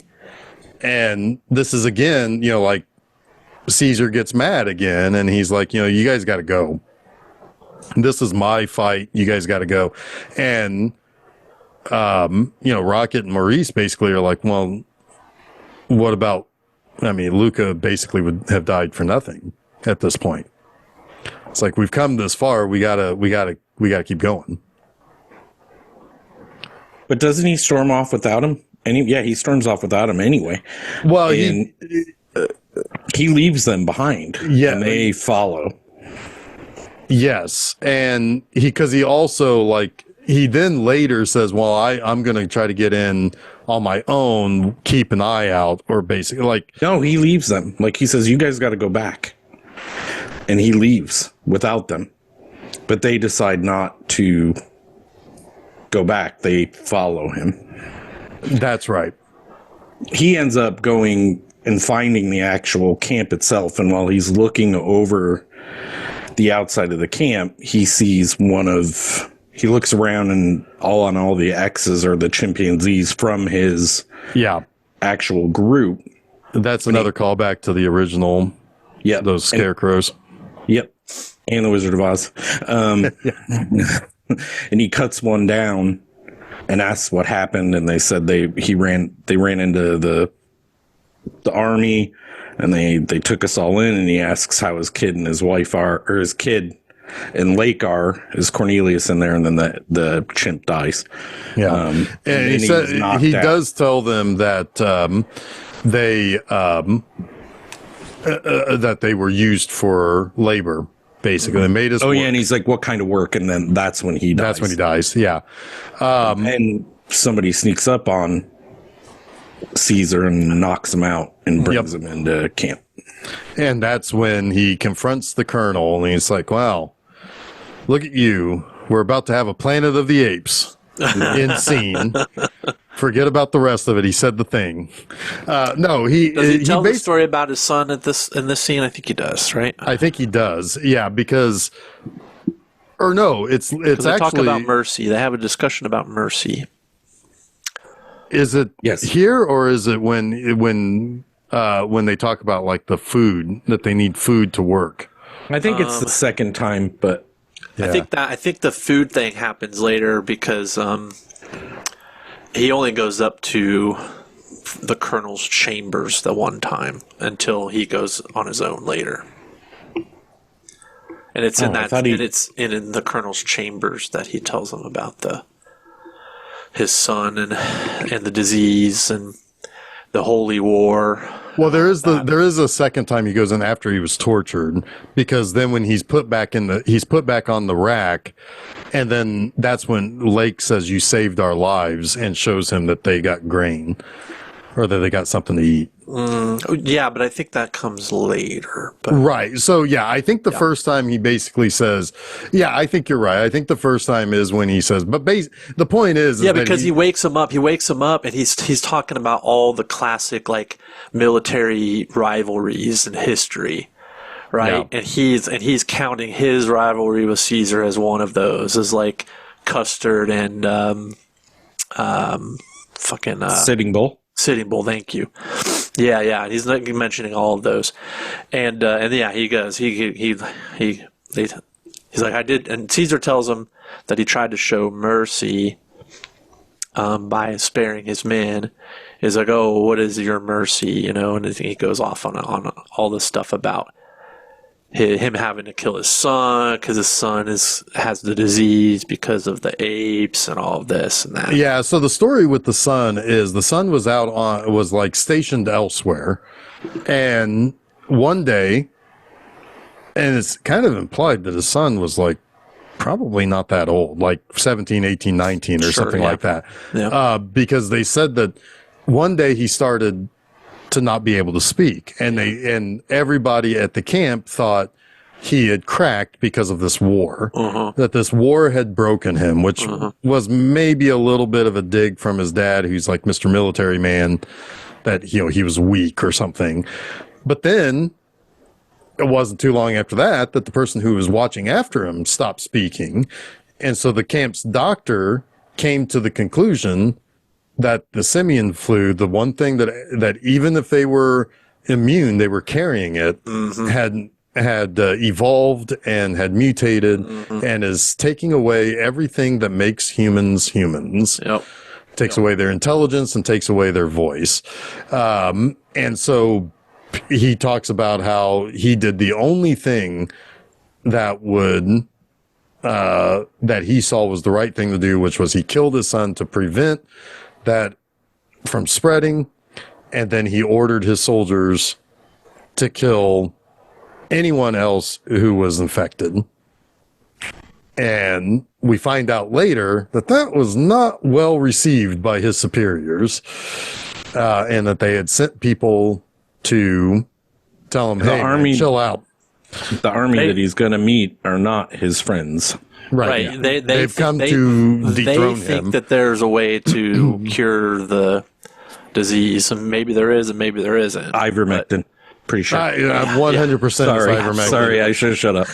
And this is again, like Caesar gets mad again, and he's like, you guys got to go. This is my fight. You guys got to go. And, Rocket and Maurice basically are like, well, what about, Luca basically would have died for nothing at this point. It's like, we've come this far. We gotta keep going. But doesn't he storm off without him? He storms off without him anyway. Well, he leaves them behind. Yeah, and they follow. Yes, and he also like he then later says, "Well, I'm going to try to get in on my own. Keep an eye out," or basically like no, he leaves them. Like he says, "You guys got to go back," and he leaves without them. But they decide not to go back. They follow him. That's right. He ends up going and finding the actual camp itself. And while he's looking over the outside of the camp, he sees he looks around and all the X's are the chimpanzees from his actual group. That's another callback to the original. Yeah. Those scarecrows. Yep. And the Wizard of Oz. And he cuts one down and asks what happened, and they said they ran into the army, and they took us all in, and he asks how his kid and his wife are, or his kid and Lake are. Is Cornelius in there? And then the chimp dies. Yeah, and he said he does tell them that that they were used for labor. Basically, they made us. Oh, yeah, and he's like, "What kind of work?" And then that's when he dies. That's when he dies. Yeah, and somebody sneaks up on Caesar and knocks him out and brings him into camp. And that's when he confronts the colonel, and he's like, "Wow, look at you! We're about to have a Planet of the Apes in scene. Forget about the rest of it." He said the thing. No, does he tell the story about his son in this scene? I think he does, right? I think he does. Yeah, because Or no, it's They actually talk about mercy. They have a discussion about mercy. Is it Yes. here, or is it when they talk about like the food, that they need food to work? I think it's the second time, but Yeah. I think the food thing happens later because he only goes up to the colonel's chambers the one time until he goes on his own later. And it's in in the colonel's chambers that he tells them about his son and the disease and the holy war. Well, there is a second time he goes in after he was tortured, because then when he's put back on the rack, and then that's when Lake says, "You saved our lives," and shows him that they got grain, or that they got something to eat. Yeah, but I think that comes later. But Right. So yeah, I think the first time he basically says, "Yeah, I think you're right." I think the first time is when he says, but the point is yeah, that because he wakes him up. He wakes him up, and he's talking about all the classic like military rivalries in history, right? Yeah. And he's counting his rivalry with Caesar as one of those, as like Custard and Sitting Bull. Sitting Bull. Thank you. Yeah. He's like mentioning all of those, and yeah, he goes. He's like, I did, and Caesar tells him that he tried to show mercy by sparing his men. He's like, oh, what is your mercy? And he goes off on all this stuff about him having to kill his son because his son has the disease because of the apes and all of this and that. Yeah, so the story with the son is the son was like stationed elsewhere, and one day, and it's kind of implied that his son was like probably not that old, like 17, 18, 19 or something like that. Yeah. Because they said that one day he started to not be able to speak, and everybody at the camp thought he had cracked because of this war, that this war had broken him, which was maybe a little bit of a dig from his dad, who's like Mr. Military Man, that he was weak or something. But then it wasn't too long after that the person who was watching after him stopped speaking, and so the camp's doctor came to the conclusion that the simian flu, the one thing that even if they were immune, they were carrying it, had evolved and had mutated, and is taking away everything that makes humans humans. Yep. Takes away their intelligence and takes away their voice. And so he talks about how he did the only thing that that he saw was the right thing to do, which was he killed his son to prevent that from spreading, and then he ordered his soldiers to kill anyone else who was infected. And we find out later that was not well received by his superiors, and that they had sent people to tell him, "Hey, man, chill out." The army that he's going to meet are not his friends. Right. Yeah. They've come to dethrone They think him. that there's a way to cure the disease, and maybe there is, and maybe there isn't. Ivermectin. Pretty sure. 100% Sorry. ivermectin. Sorry, I should have shut up.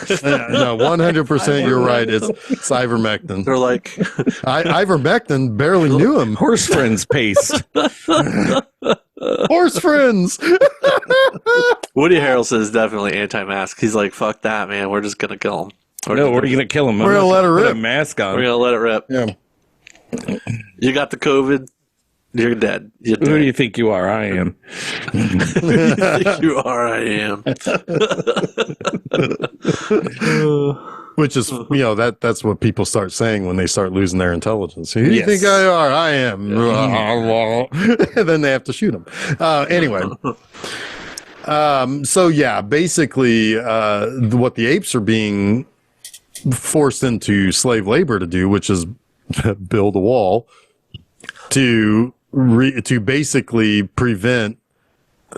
No, 100% you're right. It's ivermectin. They're like, Ivermectin, barely knew him. Horse friends paste. Horse friends. Woody Harrelson is definitely anti-mask. He's like, fuck that, man. We're just gonna kill him. No, we're going to kill him. We're going to let her Put rip. a mask on. We're gonna let it rip. Yeah. You got the COVID. You're dead. You're dead. Who do you think you are? I am. You are. I am. Which is, that's what people start saying when they start losing their intelligence. Who do you Yes. think I are? I am. And then they have to shoot them. Anyway. So yeah, basically, what the apes are being forced into slave labor to do, which is build a wall to basically prevent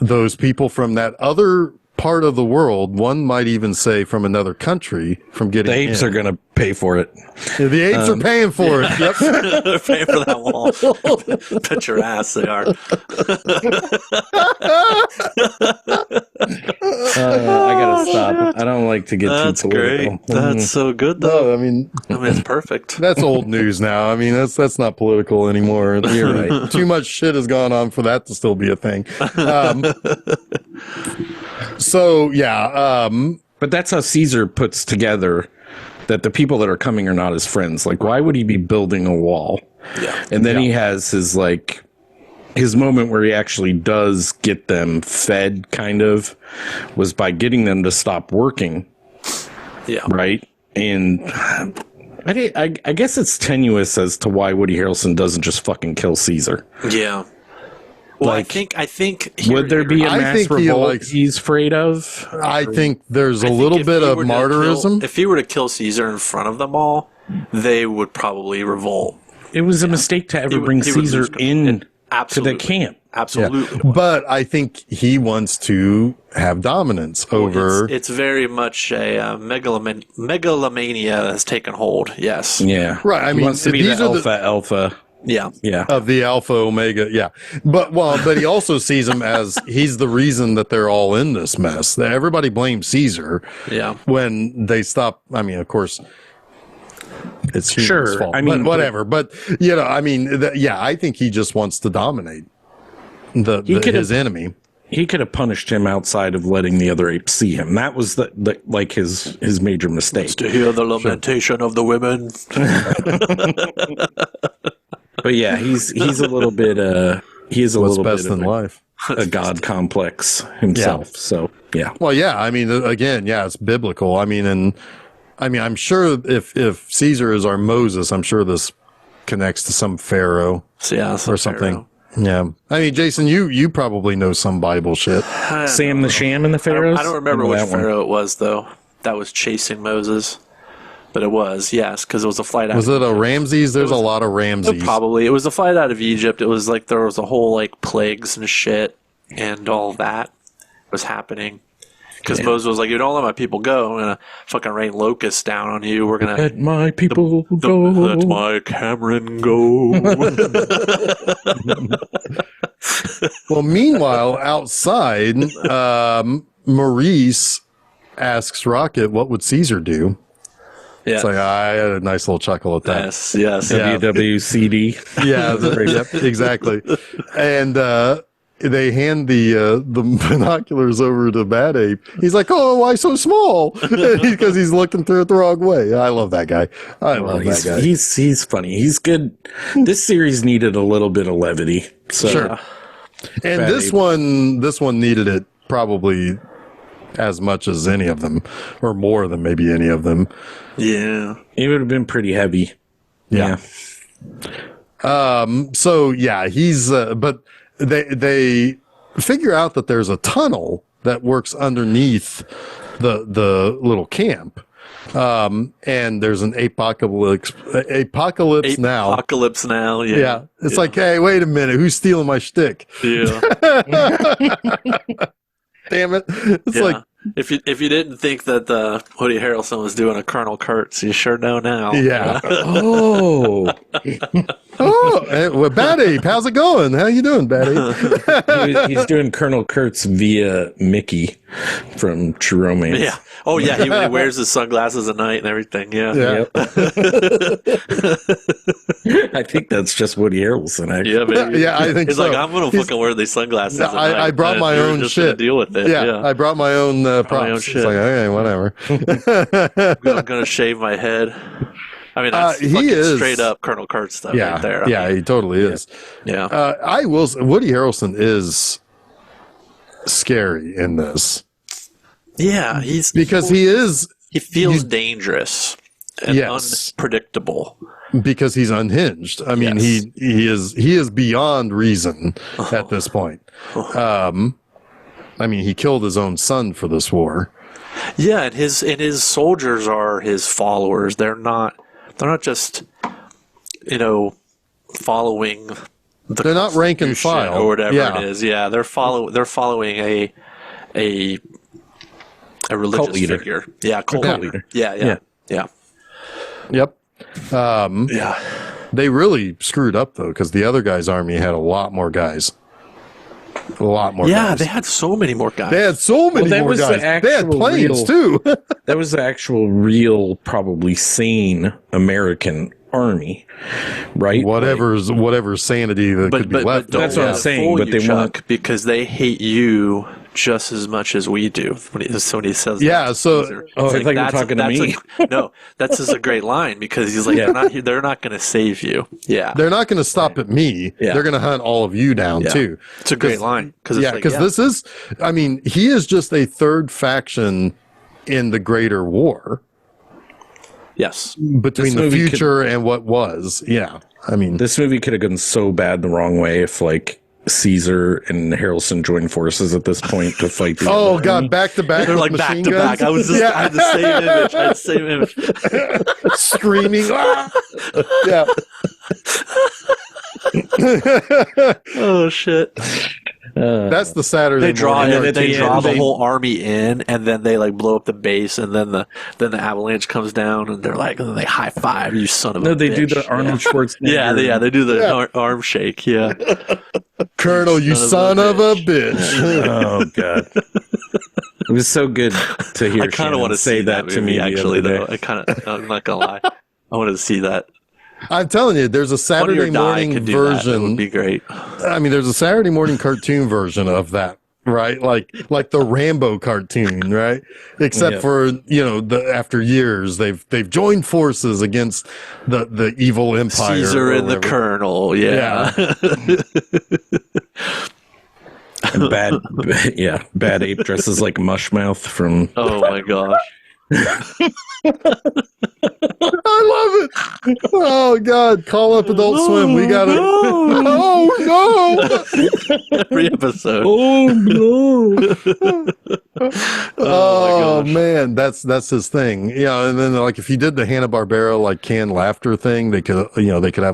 those people from that other part of the world, one might even say from another country, from getting The apes in. are going to pay for it. The apes are paying for it. Yep. They're paying for that wall. Bet your ass they are. I got to stop. I don't like to get That's too political. great. That's so good, though. No, I mean, It's perfect. that's old news now. I mean, that's not political anymore. You're right. Too much shit has gone on for that to still be a thing. So yeah, But that's how Caesar puts together that the people that are coming are not his friends. Like, why would he be building a wall? Yeah. And then he has his moment where he actually does get them fed, kind of, was by getting them to stop working. Yeah. Right. And I guess it's tenuous as to why Woody Harrelson doesn't just fucking kill Caesar. Yeah. Well, Like, I think Would there be a I mass think he revolt likes- he's afraid of? I think there's a I think little if bit he of were to martyrism. if he were to kill Caesar in front of them all, they would probably revolt. It was a mistake to ever bring he would Caesar lose control. in to Absolutely. the camp. Absolutely. But I think he wants to have dominance over. It's very much a megalomania has taken hold. Yes. Yeah. Right, I He mean, wants to be the these are the- alpha. Yeah. Yeah. Of the Alpha Omega, yeah, but he also sees him as he's the reason that they're all in this mess. That everybody blames Caesar. Yeah. When they stop, I mean, of course, it's humans' Sure, fault. I mean, but whatever. But I mean, I think he just wants to dominate his enemy. He could have punished him outside of letting the other apes see him. That was like his major mistake. To hear the lamentation of the women. But yeah, he's a little bit What's little best bit in of life? a god complex himself. Yeah. So yeah. Well, yeah, I mean, again, yeah, it's biblical. I mean, I'm sure if Caesar is our Moses, I'm sure this connects to some pharaoh Yeah. or something. Yeah, I mean, Jason, you probably know some Bible shit. Sam the Sham and the Pharaohs? I don't remember know which that one. pharaoh it was, though. That was chasing Moses. But it was, yes, because it was a flight out. Was it a Ramses? There's a lot of Ramses. Probably. It was a flight out of Egypt. It was like there was a whole like plagues and shit and all that was happening. Because Moses was like, you don't let my people go, I'm going to fucking rain locusts down on you. We're going to Let my people go. let my Cameron go. Well, meanwhile, outside, Maurice asks Rocket, "What would Caesar do?" Yeah. It's like I had a nice little chuckle at that. Yes, yes. Yeah. WWCD. Yeah, yep, exactly. And they hand the binoculars over to Bad Ape. He's like, "Oh, why so small?" Because he's looking through it the wrong way. I love that guy. I love that guy. He's funny. He's good. This series needed a little bit of levity. So Sure. And Bad this Ape. one needed it probably as much as any of them, or more than maybe any of them. Yeah. it would have been pretty heavy. Yeah. So yeah, he's but they figure out that there's a tunnel that works underneath the little camp. And there's an apocalypse now. Apocalypse now. Yeah. Yeah. It's like, hey, wait a minute, who's stealing my shtick? Yeah. Damn it. It's Yeah. like, if you didn't think that Woody Harrelson was doing a Colonel Kurtz, you sure know now. yeah. Oh, Oh, hey, well, Bad Ape, how's it going? How you doing, Bad Ape? he's doing Colonel Kurtz via Mickey from True Romance. Yeah. Oh yeah, he wears his sunglasses at night and everything. Yeah. Yeah. Yep. I think that's just Woody Harrelson. Actually. Yeah, baby. Yeah, I think He's so. like, I'm gonna fucking wear these sunglasses. At night, I brought and my you're own just gonna shit. Deal with it. Yeah, I brought my own props. my own It's shit. like, okay, whatever. I'm gonna shave my head. I mean, that's He fucking is- straight up Colonel Kurtz stuff Yeah, right there. yeah, he totally is. Yeah. I will. Woody Harrelson is scary in this Yeah, he's because he feels he's- dangerous and Yes. unpredictable. because he's unhinged. I mean, Yes. he is beyond reason at this point. I mean, he killed his own son for this war. Yeah, and his soldiers are his followers. They're not just following They're not rank and Constitution file or whatever Yeah. it is. Yeah, they're following a religious Cult leader. figure. Yeah, cult Yeah. leader. Yeah. Yep. Yeah. They really screwed up though, because the other guy's army had a lot more guys. A lot more Yeah, guys. they had so many more guys. They had so many that more was the guys. They had actual planes, real- too. That was the actual, real, probably sane American army, right? whatever sanity that could be left. don't That's what I'm let it saying, fool but you, they Chuck, weren't- because they hate you just as much as we do. When he says, Yeah, that to so- Caesar. Oh, It's I thought you were talking to me. No, that's just a great line because he's like, Yeah. they're not going to save you. Yeah, They're not going to stop at me. Yeah. They're going to hunt all of you down, Yeah. too. It's a great line because This is, I mean, he is just a third faction in the greater war yes, between the movie future and what was. Yeah. I mean, This movie could have gone so bad the wrong way if, like, Caesar and Harrelson joined forces at this point to fight the oh, other God, army. back to back. they're like back machine to back. guns. I had the same image. I had the same image. Screaming. Ah! Yeah. Oh shit! That's the Saturday They draw morning. and then at they the draw end, the they- whole army in, and then they like blow up the base, and then the avalanche comes down, and they're like, and then they high five, you son of a No, they bitch. do the Arnold Schwarzenegger. Yeah, they do the arm shake. Yeah, Colonel, you son of a bitch. Oh, God. It was so good to hear I kind of Shannon want to say see that to movie, me actually. the Though other day. I'm not gonna lie, I wanted to see that. I'm telling you, there's a Funny or Saturday Die morning could do that. It version. would be great. I mean, there's a Saturday morning cartoon version of that, right? Like the Rambo cartoon, right? Except Yeah. for, after years they've joined forces against the evil empire. Caesar or and the whatever. Colonel. Yeah. Bad ape dresses like Mushmouth from. Oh my gosh. I love it. Oh God, call up Adult Swim. We got it. Oh no. Every episode. Oh no! Oh, my gosh. man, that's his thing. Yeah, and then like if you did the Hanna-Barbera like canned laughter thing, they could have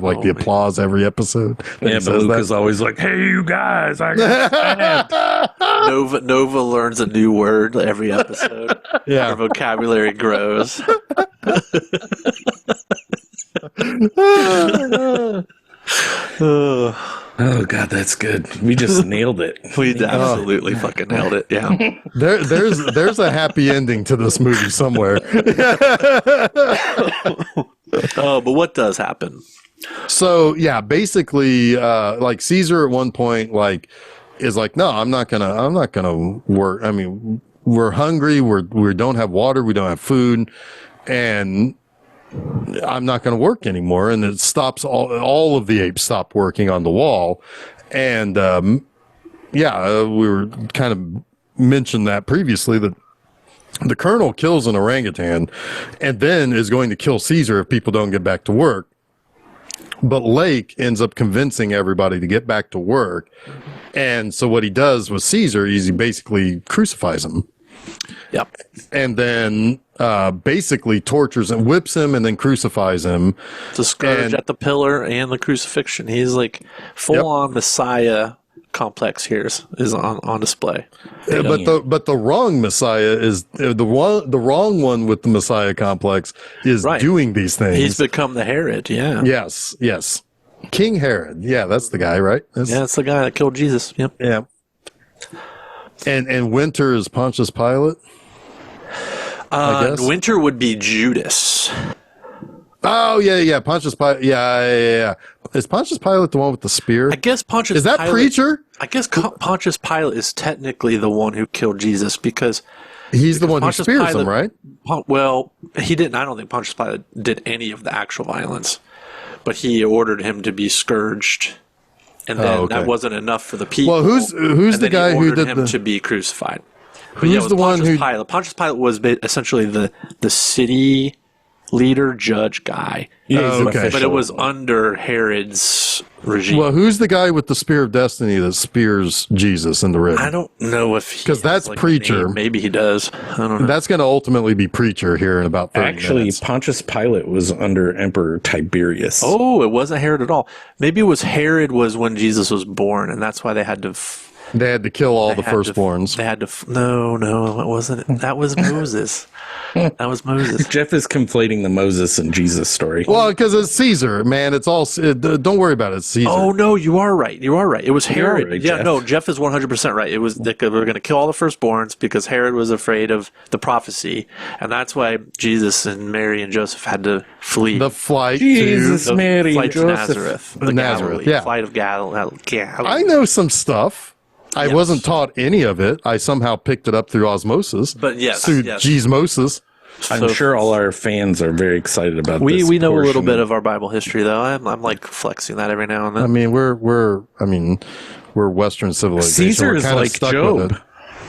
like the man. applause every episode. that he Yeah, but says Luke that. is always like, "Hey, you guys, I got stabbed." Nova learns a new word every episode. Yeah. Her vocabulary grows. Oh God, that's good. We just nailed it. We absolutely fucking nailed it. Yeah. There's a happy ending to this movie somewhere. Oh, but what does happen? So yeah, basically, like Caesar at one point, like is like, no, I'm not gonna work. I mean, we're hungry. We don't have water. We don't have food, and I'm not going to work anymore. And it stops all of the apes stop working on the wall. And, we were kind of mentioned that previously that the Colonel kills an orangutan and then is going to kill Caesar if people don't get back to work. But Lake ends up convincing everybody to get back to work. And so what he does with Caesar is he basically crucifies him. Yep. And then basically tortures and whips him and then crucifies him. The scourge at the pillar and the crucifixion. He's like full on Messiah complex here is on display. But the wrong Messiah is the wrong one with the Messiah complex is doing these things. He's become the Herod. Yeah. Yes. King Herod. Yeah, that's the guy, right? That's the guy that killed Jesus. Yep. Yeah. And Winter is Pontius Pilate. I guess. Winter would be Judas. Oh yeah. Pontius Pilate. Yeah. Is Pontius Pilate the one with the spear? I guess Pontius Is that Pilate, Preacher? I guess Pontius Pilate is technically the one who killed Jesus because He's the one who Pontius spears Pilate- him, right? Well, he didn't. I don't think Pontius Pilate did any of the actual violence, but he ordered him to be scourged, and then that wasn't enough for the people. Well, who's and the then guy he who ordered did him the? to be crucified? But Who's it was the one Pontius who- Pilate? Pontius Pilate was essentially the city leader, judge guy. Okay. But it was under Herod's regime. Well, who's the guy with the spear of destiny that spears Jesus in the rib? I don't know if he 'Cause that's has, like, a Preacher. name. Maybe he does. I don't know. That's going to ultimately be Preacher here in about 30 Actually, minutes. Pontius Pilate was under Emperor Tiberius. Oh, it wasn't Herod at all. Maybe it was Herod was when Jesus was born, and that's why they had to They had to kill all the They had to- firstborns. They had to. No, it wasn't. That was Moses. That was Moses. Jeff is conflating the Moses and Jesus story. Well, because it's Caesar, man. It's all. Don't worry about it. It's Caesar. Oh no, you are right. You are right. It was Herod. right, Yeah, Jeff. no, Jeff is 100% right. It was they were going to kill all the firstborns because Herod was afraid of the prophecy, and that's why Jesus and Mary and Joseph had to flee. The flight Jesus, to The Mary, flight to Joseph. Nazareth. The Nazareth, Galilee. yeah. Flight of Galilee. I know some stuff. I Yes. wasn't taught any of it. I somehow picked it up through osmosis. But yes, through yes. Jeezmosis. I'm So- sure all our fans are very excited about We this. we know a little portion. bit of our Bible history though. I'm like flexing that every now and then. I mean, we're Western civilization. Caesar We're is kinda like stuck with Job, it.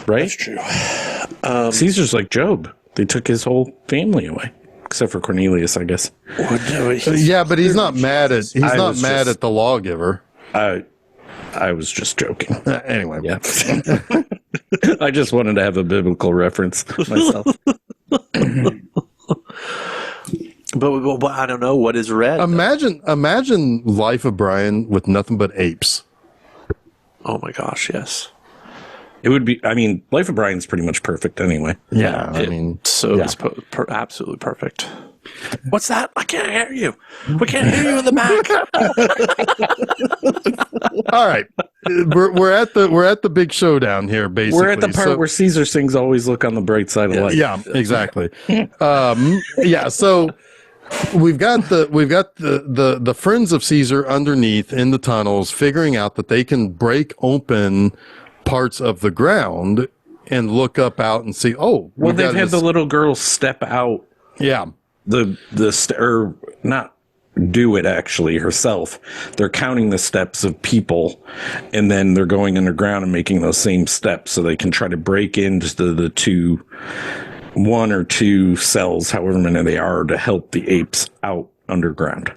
right? That's true. Caesar's like Job. They took his whole family away, except for Cornelius, I guess. Yeah, but he's not mad at was just- at the lawgiver. I was just joking. Anyway, Yeah. I just wanted to have a biblical reference myself. But I don't know what is red. imagine Life of Brian with nothing but apes. Oh my gosh, yes. It would be, I mean, Life of Brian's pretty much perfect anyway. Yeah, I mean, So yeah. it's absolutely perfect. What's that? I can't hear you. We can't hear you in the back. All right, we're at the big showdown here. Basically, We're at the part where Caesar sings "Always look on the bright side of life." Yeah, exactly. Yeah, so we've got the friends of Caesar underneath in the tunnels, figuring out that they can break open parts of the ground and look up out and see. Oh, Well, we've they've got had this- the little girl step out yeah. or not do it actually herself. They're counting the steps of people, and then they're going underground and making those same steps so they can try to break into the one or two cells, however many they are, to help the apes out underground.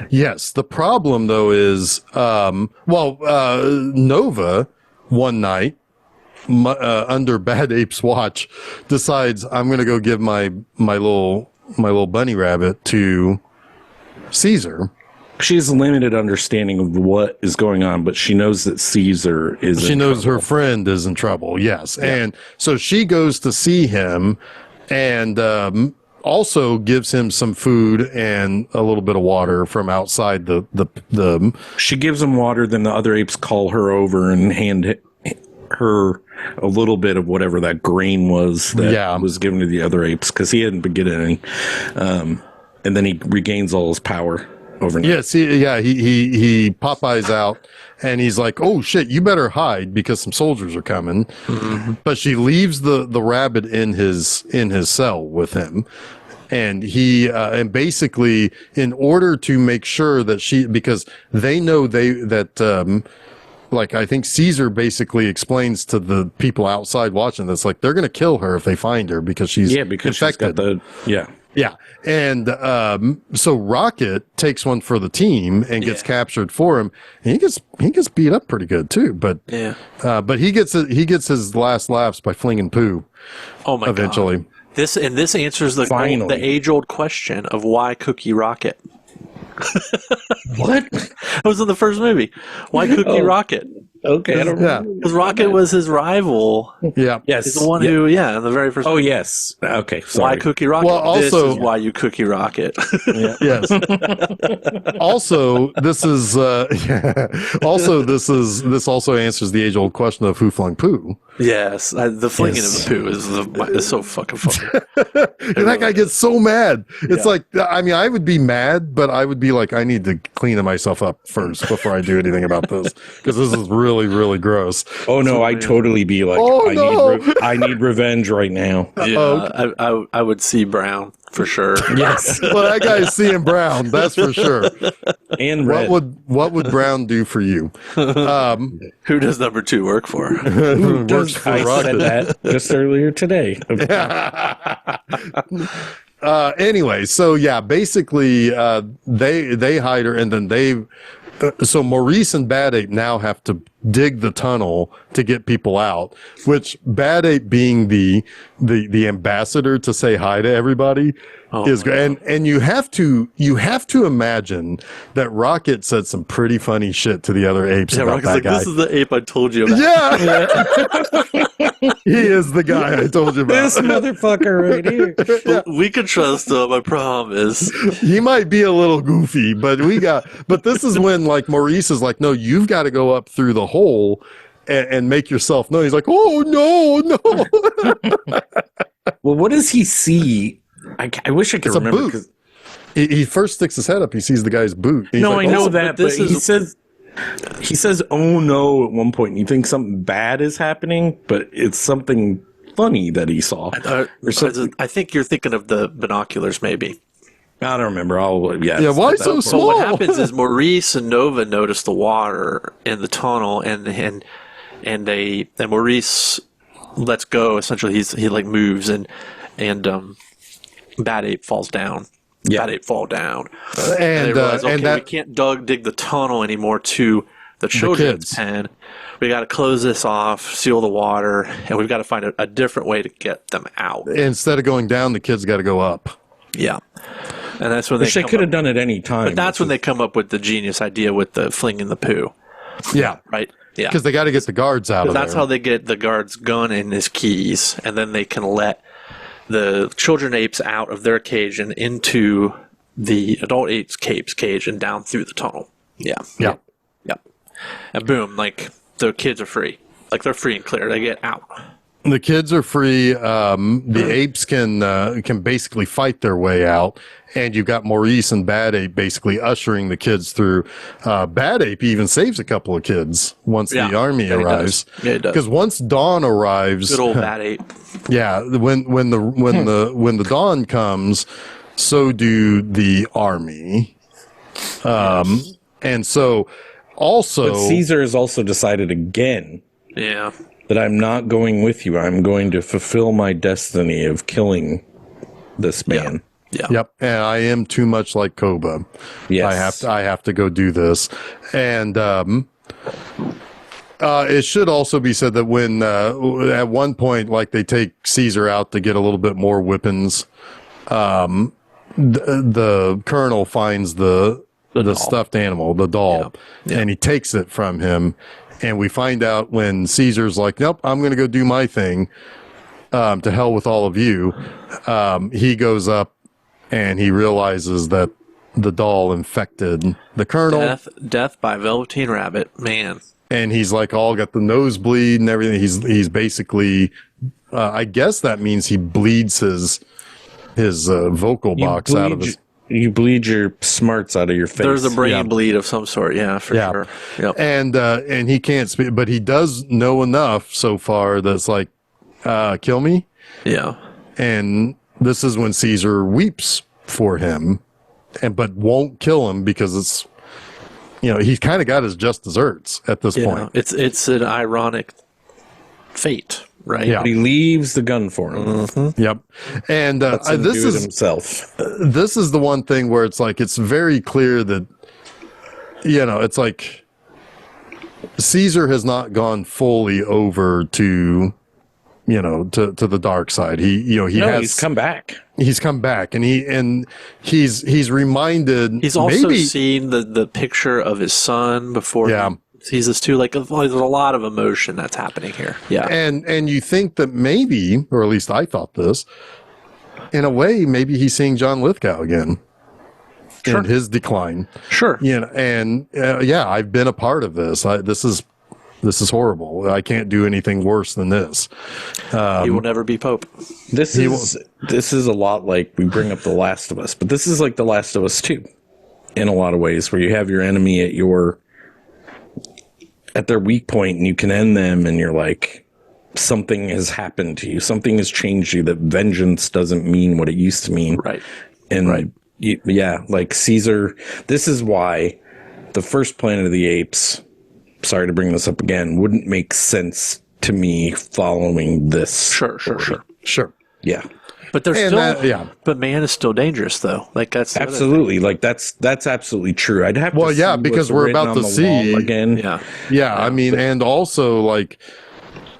Yes. The problem though is, Nova one night under Bad Ape's watch decides I'm going to go give my little bunny rabbit to Caesar. She has a limited understanding of what is going on, but she knows that Caesar is. She knows her friend is in trouble. Yes. Yeah. And so she goes to see him and, also gives him some food and a little bit of water from outside the She gives him water, then the other apes call her over and hand her a little bit of whatever that grain was that was given to the other apes because he hadn't been getting any. And then he regains all his power overnight. Yes, he Popeyes out and he's like, "Oh shit, you better hide because some soldiers are coming." Mm-hmm. But she leaves the rabbit in his cell with him. And he and basically in order to make sure that because they know like I think Caesar basically explains to the people outside watching this, like they're going to kill her if they find her because she's infected. She's got Yeah. And so Rocket takes one for the team and gets captured for him. And he gets beat up pretty good too, but but he gets his last laughs by flinging poo. Oh my eventually. God. This answers the age-old question of why Cookie Rocket. What? That was in the first movie. Why Cookie Rocket? Okay, I don't remember. Because Rocket was his rival. Yeah. Yes. He's the one who, in the very first. Oh, yes. Okay. Sorry. Why Cookie Rocket? Well, also- this is why you Cookie Rocket. Yes. Also, this also answers the age-old question of who flung poo. Yes, the flinging of the poo is so fucking funny. And that guy gets so mad. It's like, I mean, I would be mad, but I would be like, I need to clean myself up first before I do anything about this because this is really, really gross. Oh no, I'd totally be like, I need revenge right now. Yeah, I would see Brown for sure. Yes. Well, that guy's seeing Brown, that's for sure. And red. What would Brown do for you? Who does number 2 work for? Works for I Rocket. said that just earlier today. Anyway, so basically, they hide her, and then so Maurice and Bad Ape now have to dig the tunnel to get people out, which Bad Ape being the ambassador to say hi to everybody is great. And you have to imagine that Rocket said some pretty funny shit to the other apes about Rocket's that like, guy. this is the ape I told you about. Yeah. He is the guy I told you about. This motherfucker right here. We can trust him, I promise. He might be a little goofy, but this is when like Maurice is like, no, you've got to go up through the hole and make yourself known. He's like, oh no. Well, what does he see? I wish I could It's a remember. boot. 'Cause- He first sticks his head up. He sees the guy's boot. He's No, like, I know "Oh." that, but this but is- he says, "Oh no!" at one point. And you think something bad is happening, but it's something funny that he saw. Or something. I think you're thinking of the binoculars, maybe. I don't remember. Yeah, why so But small? what happens is Maurice and Nova notice the water in the tunnel, and Maurice lets go. Essentially, he like moves, and Bad Ape falls down. Yeah. Bad Ape fall down, And they realize, okay, and that we can't dig the tunnel anymore to the children's kids. pen. We got to close this off, seal the water, and we've got to find a different way to get them out. instead of going down, the kids got to go up. Yeah, and that's when they Which they come could up- have done at any time. But that's when they come up with the genius idea with the flinging the poo, Yeah, right? Yeah, because they got to get the guards out of that's there. how they get the guard's gun and his keys, and then they can let the children apes out of their cage and into the adult apes cage and down through the tunnel. Yeah. Yeah. Yep. And boom, like the kids are free. Like they're free and clear. They get out. The kids are free. The apes can basically fight their way out, and you've got Maurice and Bad Ape basically ushering the kids through. Bad Ape even saves a couple of kids once Yeah. the army Yeah, he arrives. does. Yeah, he does. Because once Dawn arrives, Good old Bad Ape. yeah, when the dawn comes, so do the army. And so also But Caesar has also decided again Yeah. that I'm not going with you. I'm going to fulfill my destiny of killing this man. Yeah. Yep, and I am too much like Koba. Yes. I have to go do this, and it should also be said that when at one point, like they take Caesar out to get a little bit more weapons, the colonel finds the doll. stuffed animal, the doll, Yeah. and he takes it from him, and we find out when Caesar's like, "Nope, I'm going to go do my thing. To hell with all of you." He goes up and he realizes that the doll infected the colonel, Death by Velveteen Rabbit. Man. and he's like all got the nosebleed and everything. He's basically, I guess that means he bleeds his vocal box out of his. You bleed your smarts out of your face. There's a brain Yeah. bleed of some sort. Yeah, for Yeah. sure. Yep. And he can't speak, but he does know enough so far that's like, kill me. Yeah. And this is when Caesar weeps for him, but won't kill him because it's, he's kind of got his just desserts at this point. It's an ironic fate, right? Yeah. But he leaves the gun for him. Yep. And Lets him this do it is himself. this is the one thing where it's like it's very clear that it's like Caesar has not gone fully over to to the dark side. He has He's come back. He's come back, and he's reminded. He's also maybe, seen the picture of his son before Yeah. he sees this too. Like there's a lot of emotion that's happening here. Yeah. and you think that maybe, or at least I thought this, in a way, maybe he's seeing John Lithgow again in his decline. Sure. And I've been a part of this. This is horrible. I can't do anything worse than this. He will never be Pope. This is a lot like we bring up The Last of Us, but this is like The Last of Us 2 in a lot of ways, where you have your enemy at their weak point and you can end them, and you're like, something has happened to you, something has changed you, that vengeance doesn't mean what it used to mean. Right. And like Caesar, this is why the first Planet of the Apes, sorry to bring this up again, wouldn't make sense to me following this. Sure. Sure. Yeah. But they're And still, yeah. but man is still dangerous though. Like that's the other thing. Absolutely. Like that's absolutely true. I'd have to Well, yeah, see because what's we're written about on to the see wall again. Yeah. Yeah, I mean, and also like,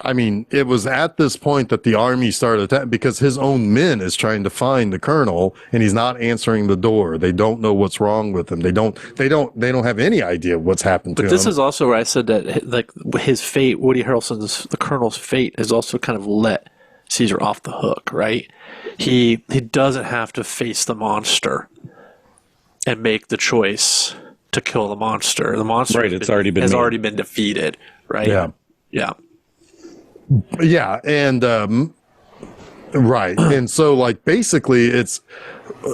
I mean, it was at this point that the army started attacking because his own men is trying to find the colonel, and he's not answering the door. They don't know what's wrong with him. They don't have any idea what's happened to But him. this is also where I said that like his fate, Woody Harrelson's the colonel's fate, is also kind of let Caesar off the hook, right? He doesn't have to face the monster and make the choice to kill the monster. The monster Right, it's already been has made. already been defeated, right? Yeah. Yeah. Yeah, and right, and so like basically, it's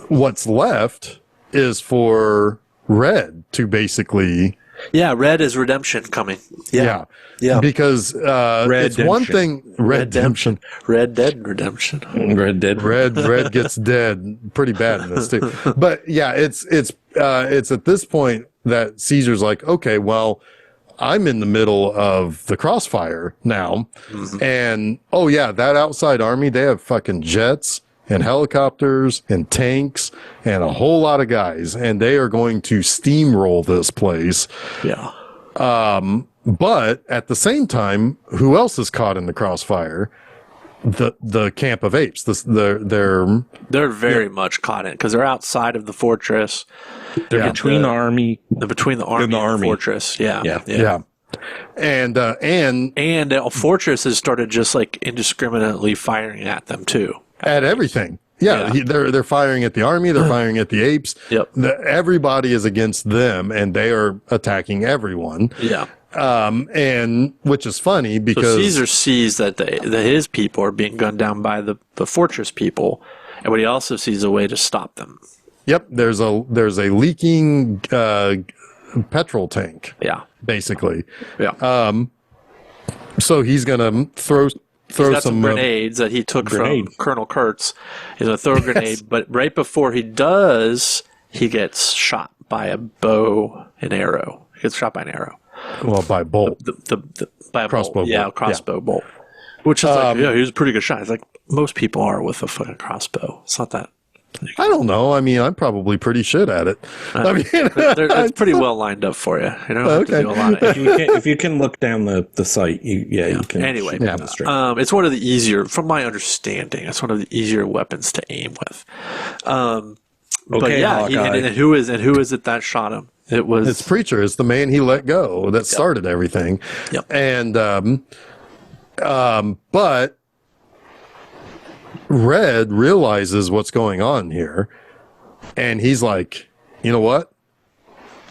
what's left is for Red to basically Yeah, Red is redemption coming. yeah. Yeah. Because it's one thing redemption. Red Dead Redemption. Red Dead. Red gets dead pretty bad in this too. But yeah, it's at this point that Caesar's like, okay, well, I'm in the middle of the crossfire now. Mm-hmm. And oh yeah, that outside army, they have fucking jets and helicopters and tanks and a whole lot of guys, and they are going to steamroll this place. Yeah. But at the same time, who else is caught in the crossfire? The camp of apes. They're very much caught in because they're outside of the fortress. They're between the army. They're between the army and the fortress. Yeah. And a fortress has started just like indiscriminately firing at them too. At everything. Yeah. They're firing at the army. They're firing at the apes. Yep. Everybody is against them, and they are attacking everyone. Yeah. And which is funny because so Caesar sees that his people are being gunned down by the fortress people, but he also sees a way to stop them. Yep, there's a leaking petrol tank. Yeah, basically. Yeah. So he's gonna throw he's got some grenades that he took from Colonel Kurtz. He's gonna throw a grenade, but right before he does, he gets shot by a bow and arrow. He gets shot by an arrow. Well, by bolt. By a crossbow bolt. Yeah, crossbow bolt. Which is like, he was a pretty good shot. It's like most people are with a fucking crossbow. It's not that. I don't know. I mean, I'm probably pretty shit at it. I mean, it's pretty well lined up for you. You don't have to do a lot of if you can look down the site, you can. Anyway, it's one of the easier, from my understanding, it's one of the easier weapons to aim with. But yeah, and who is it that shot him? It's Preacher. It's the man he let go that started everything. Yep. And but Red realizes what's going on here, and he's like, you know what?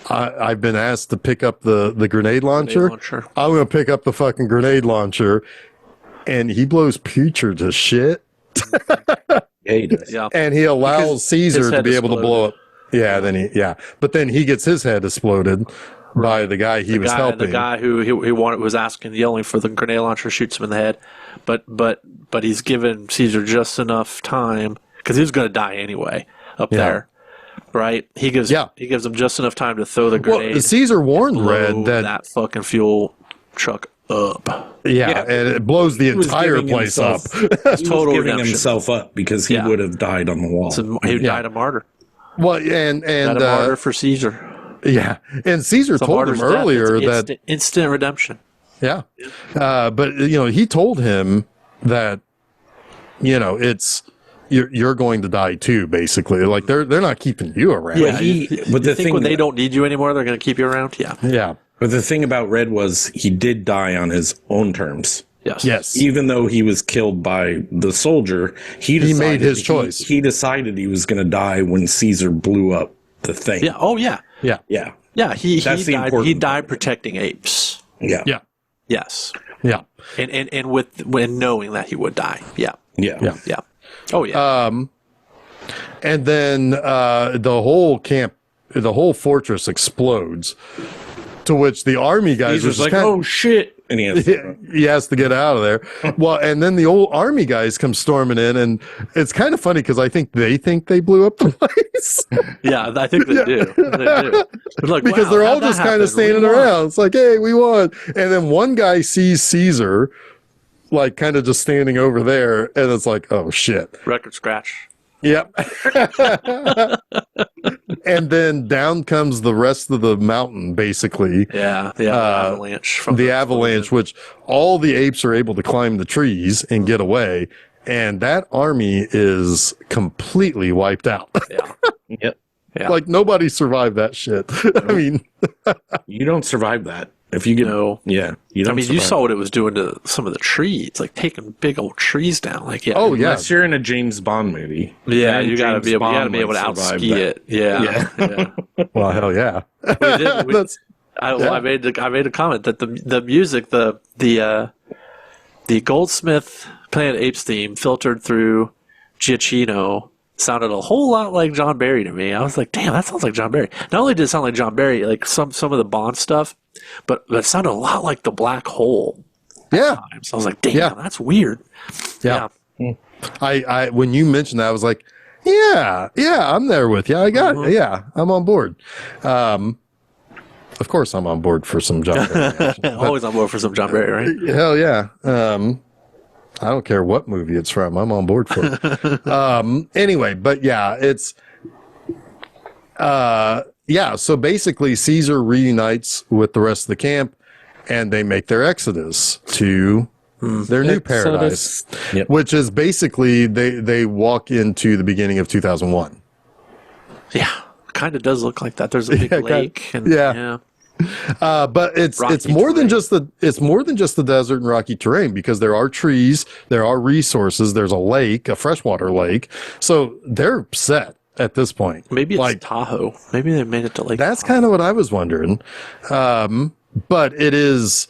I've been asked to pick up the grenade launcher. I'm going to pick up the fucking grenade launcher, and he blows Preacher to shit. Yeah, he does. Yeah. And he allows Caesar to be able to blow up. Yeah, but then he gets his head exploded by the guy he was helping. The guy who he was yelling for the grenade launcher, shoots him in the head. But he's given Caesar just enough time because he was going to die anyway up there, right? He gives him just enough time to throw the grenade. Well, Caesar warned Red that fucking fuel truck up. Yeah, and it blows the entire place up. He was giving himself up because he would have died on the wall. So he died a martyr. Well, and died a martyr for Caesar. Yeah, and Caesar told him earlier that instant redemption. Yeah, but he told him that it's you're going to die too. Basically, like they're not keeping you around. Yeah, but the thing when they don't need you anymore, they're going to keep you around. Yeah, yeah. But the thing about Red was he did die on his own terms. Yes. Even though he was killed by the soldier, he made his choice. He decided he was going to die when Caesar blew up the thing. Yeah. Oh, yeah. Yeah. Yeah. Yeah. He died protecting apes. Yeah. Yeah. Yes. Yeah. And when knowing that he would die. Yeah. Yeah. Yeah. Yeah. Oh, yeah. And then the whole fortress explodes. To which the army guys are just like, oh shit. And he has to get out of there. Well, and then the old army guys come storming in, and it's kind of funny because I think they blew up the place. Yeah, I think they do. Like, because they're all just kind of standing around. It's like, hey, we won. And then one guy sees Caesar like kind of just standing over there, and it's like, oh shit. Record scratch. Yep. And then down comes the rest of the mountain, basically. Yeah, the avalanche. From The avalanche, which all the apes are able to climb the trees and get away, and that army is completely wiped out. Yeah. Yep. Yeah. Like nobody survived that shit. I mean, You don't survive that. If you get, No. yeah, you don't. I mean, you survive saw what it was doing to some of the trees, like taking big old trees down. Like, yeah. oh yeah, Unless you're in a James Bond movie. Yeah, Then you gotta James be able. You gotta Bond be able to might out survive ski that. it. Yeah. Yeah. well hell yeah. We did. That's I made a comment that the music, the Goldsmith Planet Apes theme filtered through Giacchino sounded a whole lot like John Barry to me. I was like, damn, that sounds like John Barry. Not only did it sound like John Barry, like some of the Bond stuff, but it sounded a lot like the Black Hole. yeah. So I was like, damn, Yeah. that's weird. Yeah. I when you mentioned that, I was like, yeah, I'm there with you. I'm on board. Of course I'm on board for some John Barry action. Always on board for some John Barry, right? Hell yeah. I don't care what movie it's from. I'm on board for it. Anyway, but yeah, it's so basically Caesar reunites with the rest of the camp and they make their exodus to their new paradise, Yep. which is basically they walk into the beginning of 2001. Yeah, kind of does look like that. There's a big lake, and yeah. But it's Rocky more than terrain. it's more than just the desert and rocky terrain, because there are trees, there are resources, there's a lake, a freshwater lake. So they're set at this point. Maybe it's like Tahoe. Maybe they made it to Lake. that's Tahoe. kind of what I was wondering. But it is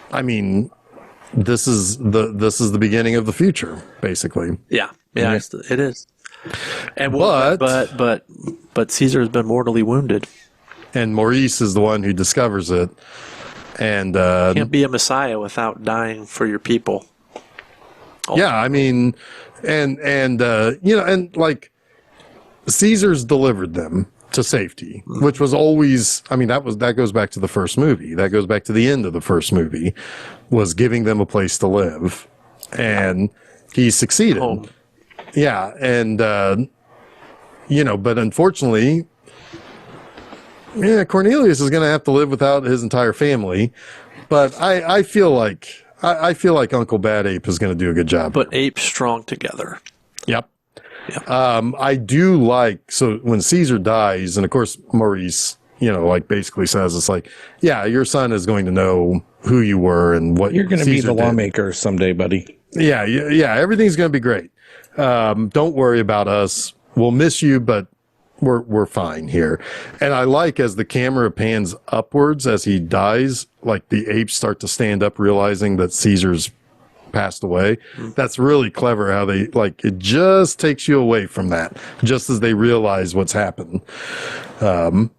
I mean, this is the beginning of the future, basically. Yeah, it is. And But- but Caesar has been mortally wounded. And Maurice is the one who discovers it. And Can't be a messiah without dying for your people. yeah, I mean, and and like Caesar's delivered them to safety, which was always, I mean, that goes back to the first movie. That goes back to the end of the first movie, was giving them a place to live, and he succeeded. Home. Yeah, and but unfortunately, Cornelius is going to have to live without his entire family. But I feel like Uncle Bad Ape is going to do a good job. But apes strong together. Yep. I do like, so when Caesar dies, and of course Maurice, like basically says, it's like, yeah, your son is going to know who you were and what You're going to be Caesar the did. lawmaker someday, buddy. Yeah, everything's going to be great. Don't worry about us. We'll miss you, but we're fine here. And I like, as the camera pans upwards as he dies, like the apes start to stand up, realizing that Caesar's passed away. That's really clever how they, like, it just takes you away from that, just as they realize what's happened. But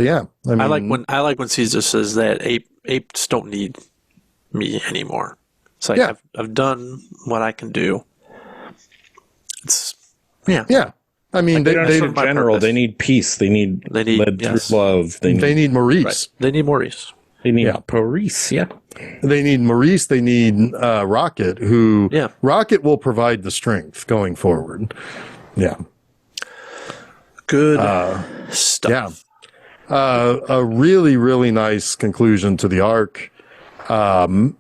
yeah, I mean, I like when Caesar says that apes don't need me anymore. It's like, Yeah. I've done what I can do. It's yeah. yeah. I mean, They don't they in general. purpose. They need peace. They need led yes. through love. They need Maurice. Right. They need Maurice. need Yeah. Paris. Yeah. They need Maurice. They need Rocket, who Yeah. Rocket will provide the strength going forward. Yeah. Good stuff. Yeah. A really, really nice conclusion to the arc. You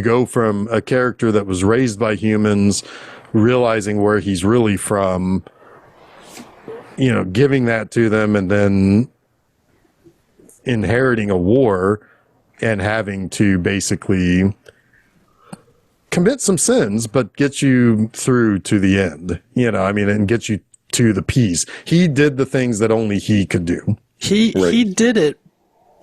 go from a character that was raised by humans, realizing where he's really from, giving that to them, and then inheriting a war and having to basically commit some sins, but get you through to the end, and get you to the peace. He did the things that only he could do. He did it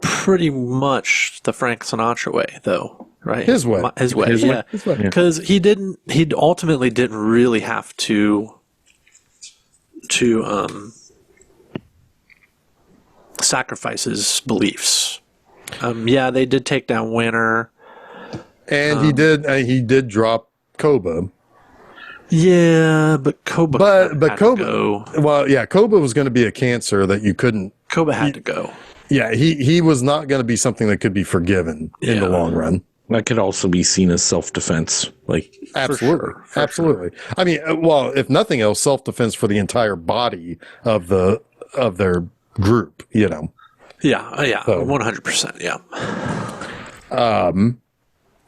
pretty much the Frank Sinatra way, though, right? His way. His way, His yeah. way. His way, yeah. Because he ultimately didn't really have to sacrifice his beliefs. They did take down Winter. And he did drop Koba. Yeah, but Koba But had to Koba, go. well, yeah, Koba was going to be a cancer that you couldn't. Koba had to go. Yeah, he was not going to be something that could be forgiven in the long run. That could also be seen as self-defense. Like, Absolutely. Absolutely. Sure. I mean, well, if nothing else, self-defense for the entire body of their group, you know. Yeah, yeah, so, 100%, yeah.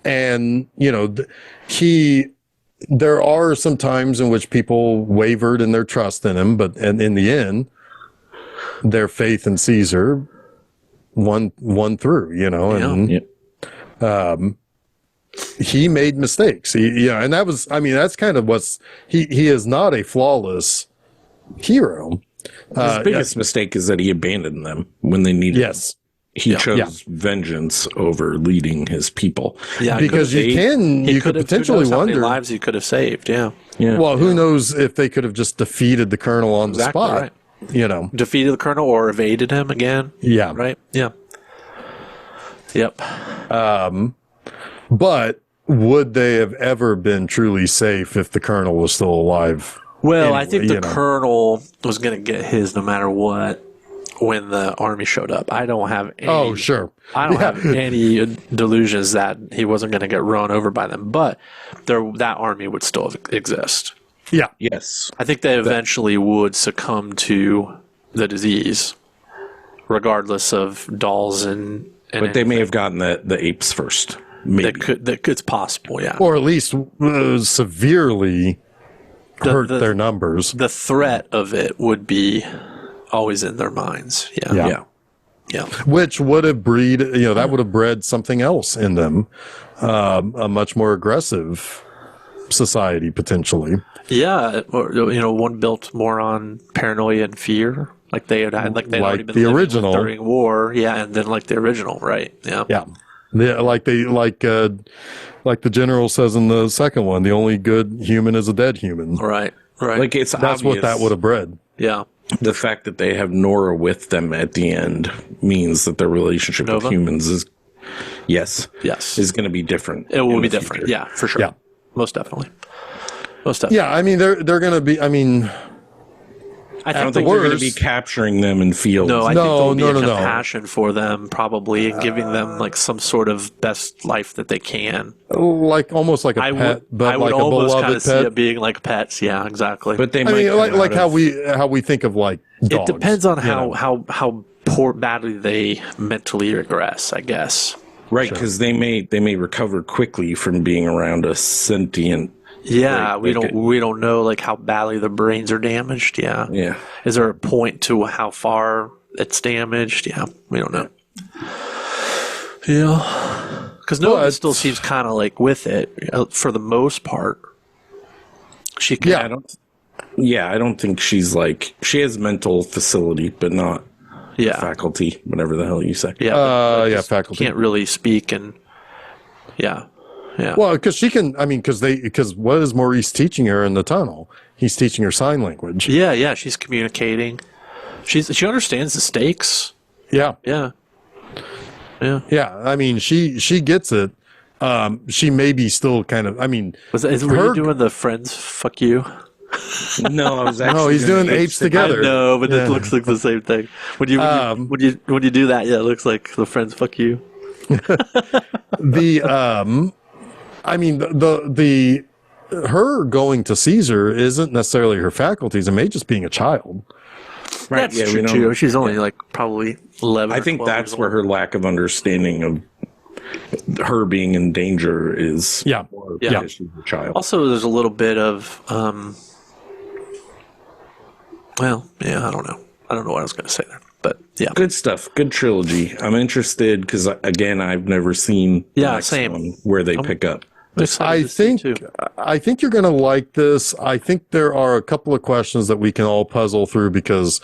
And, you know, there are some times in which people wavered in their trust in him, but in the end, their faith in Caesar won through, you know, and he made mistakes. And that was, I mean, that's kind of he is not a flawless hero. His biggest mistake is that he abandoned them when they needed him. He chose vengeance over leading his people. Yeah, because you could potentially wonder how many lives he could have saved. Yeah. Well, who knows if they could have just defeated the colonel on the spot? Right. You know, defeated the colonel or evaded him again. Yeah. Right. Yeah. Yep. But would they have ever been truly safe if the colonel was still alive? Well, anyway, I think the colonel was going to get his no matter what when the army showed up. I don't have any, I don't have any delusions that he wasn't going to get run over by them, but that army would still exist. Yeah. Yes. I think they eventually would succumb to the disease, regardless of dolls and but they may have gotten the apes first. Maybe. It's possible, yeah. Or at least severely hurt their numbers. The threat of it would be always in their minds. Yeah. Which would have that would have bred something else in them, a much more aggressive society potentially. Yeah, or one built more on paranoia and fear, like they had already been the original during war. Yeah, and then like the original, right? Yeah. Yeah, like the general says in the second one, the only good human is a dead human. Right. Like that's obvious. What that would have bred. Yeah. The fact that they have Nora with them at the end means that their relationship with humans is going to be different. It will be different. Yeah, for sure. Yeah, most definitely. Yeah, I mean they're going to be. I mean, I don't think they're going to be capturing them in fields. No, I think there'll be a compassion for them, probably, and giving them like some sort of best life that they can. Like almost like a pet, but like a beloved kind of pet. See it being like pets. Yeah, exactly. But they like how we think of like dogs. It depends on how poor badly they mentally regress, I guess. Right, because they may recover quickly from being around a sentient. Yeah, we don't know like how badly their brains are damaged. Yeah. Yeah. Is there a point to how far it's damaged? Yeah, we don't know. Yeah, because Nova still seems kind of like with it for the most part. She can. I don't think she's like she has mental facility, but not faculty, whatever the hell you say. Yeah, faculty can't really speak and yeah. Well, because she can. I mean, because what is Maurice teaching her in the tunnel? He's teaching her sign language. Yeah. She's communicating. She understands the stakes. Yeah. I mean, she gets it. She may be still kind of. I mean, were you doing the friends? Fuck you. No, I was actually. No, he's doing apes together. I know, but it looks like the same thing. When you do that, it looks like the friends. Fuck you. I mean, the her going to Caesar isn't necessarily her faculties. It may just being a child. Right. That's true too. She's only like probably 11. I think that's where her lack of understanding of her being in danger is. More because she's a child. Also, there's a little bit of. Well, yeah, I don't know. I don't know what I was going to say there. But yeah, good stuff. Good trilogy. I'm interested because again, I've never seen the next one where they pick up. I think you're going to like this. I think there are a couple of questions that we can all puzzle through because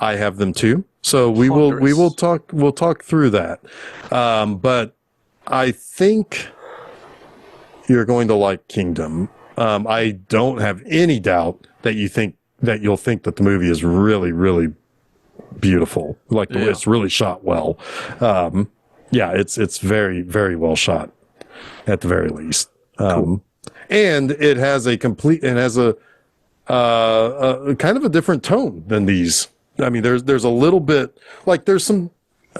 I have them too. So we'll talk through that. But I think you're going to like Kingdom. I don't have any doubt that you'll think that the movie is really, really beautiful. Like it's really shot well. It's very, very well shot at the very least. Cool. And it has a kind of a different tone than these. I mean, there's a little bit like there's some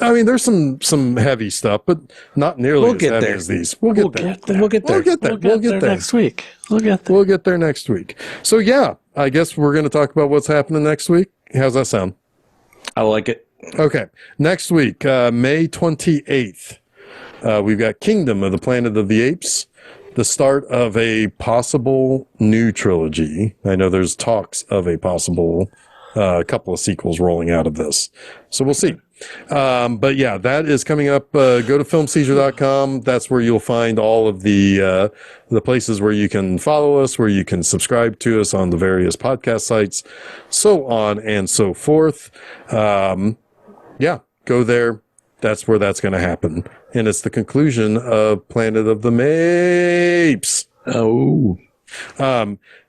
I mean, there's some heavy stuff, but not nearly We'll as get heavy there. as these. We'll get there. We'll get there. We'll get there. We'll get there next week. We'll get there. We'll get there next week. So yeah, I guess we're going to talk about what's happening next week. How's that sound? I like it. Okay. Next week, May 28th, we've got Kingdom of the Planet of the Apes, the start of a possible new trilogy. I know there's talks of a possible couple of sequels rolling out of this. So we'll see. But yeah, that is coming up. Go to filmseizure.com. That's where you'll find all of the places where you can follow us, where you can subscribe to us on the various podcast sites, so on and so forth. Yeah, go there. That's where that's going to happen. And it's the conclusion of Planet of the Apes. Oh.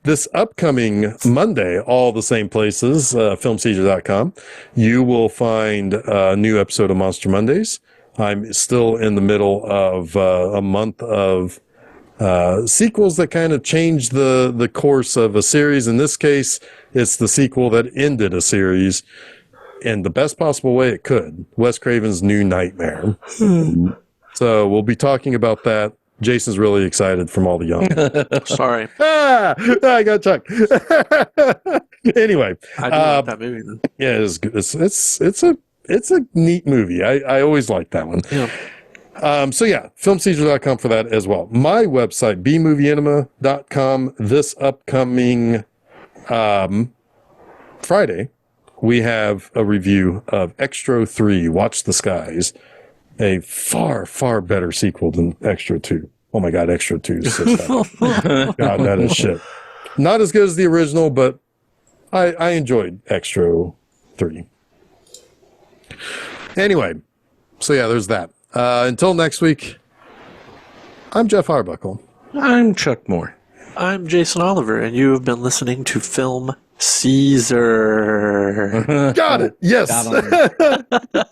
This upcoming Monday, all the same places, filmseizure.com, you will find a new episode of Monster Mondays. I'm still in the middle of a month of sequels that kind of changed the course of a series. In this case, it's the sequel that ended a series in the best possible way it could. Wes Craven's New Nightmare. So we'll be talking about that. Jason's really excited from all the young. Sorry. I got Chuck. Anyway, I do like that movie then. yeah, it's good. It's a neat movie. I always like that one. Yeah. So yeah, filmseizure.com for that as well. My website, bmovieanima.com. This upcoming Friday, we have a review of Extra 3, Watch the Skies, a far, far better sequel than Extra 2. Oh my God, Extra 2 is so sad. God, that is shit. Not as good as the original, but I enjoyed Extra 3. Anyway, so yeah, there's that. Until next week, I'm Jeff Arbuckle. I'm Chuck Moore. I'm Jason Oliver, and you have been listening to Film Seizure. Got it. Yes. Got 'em.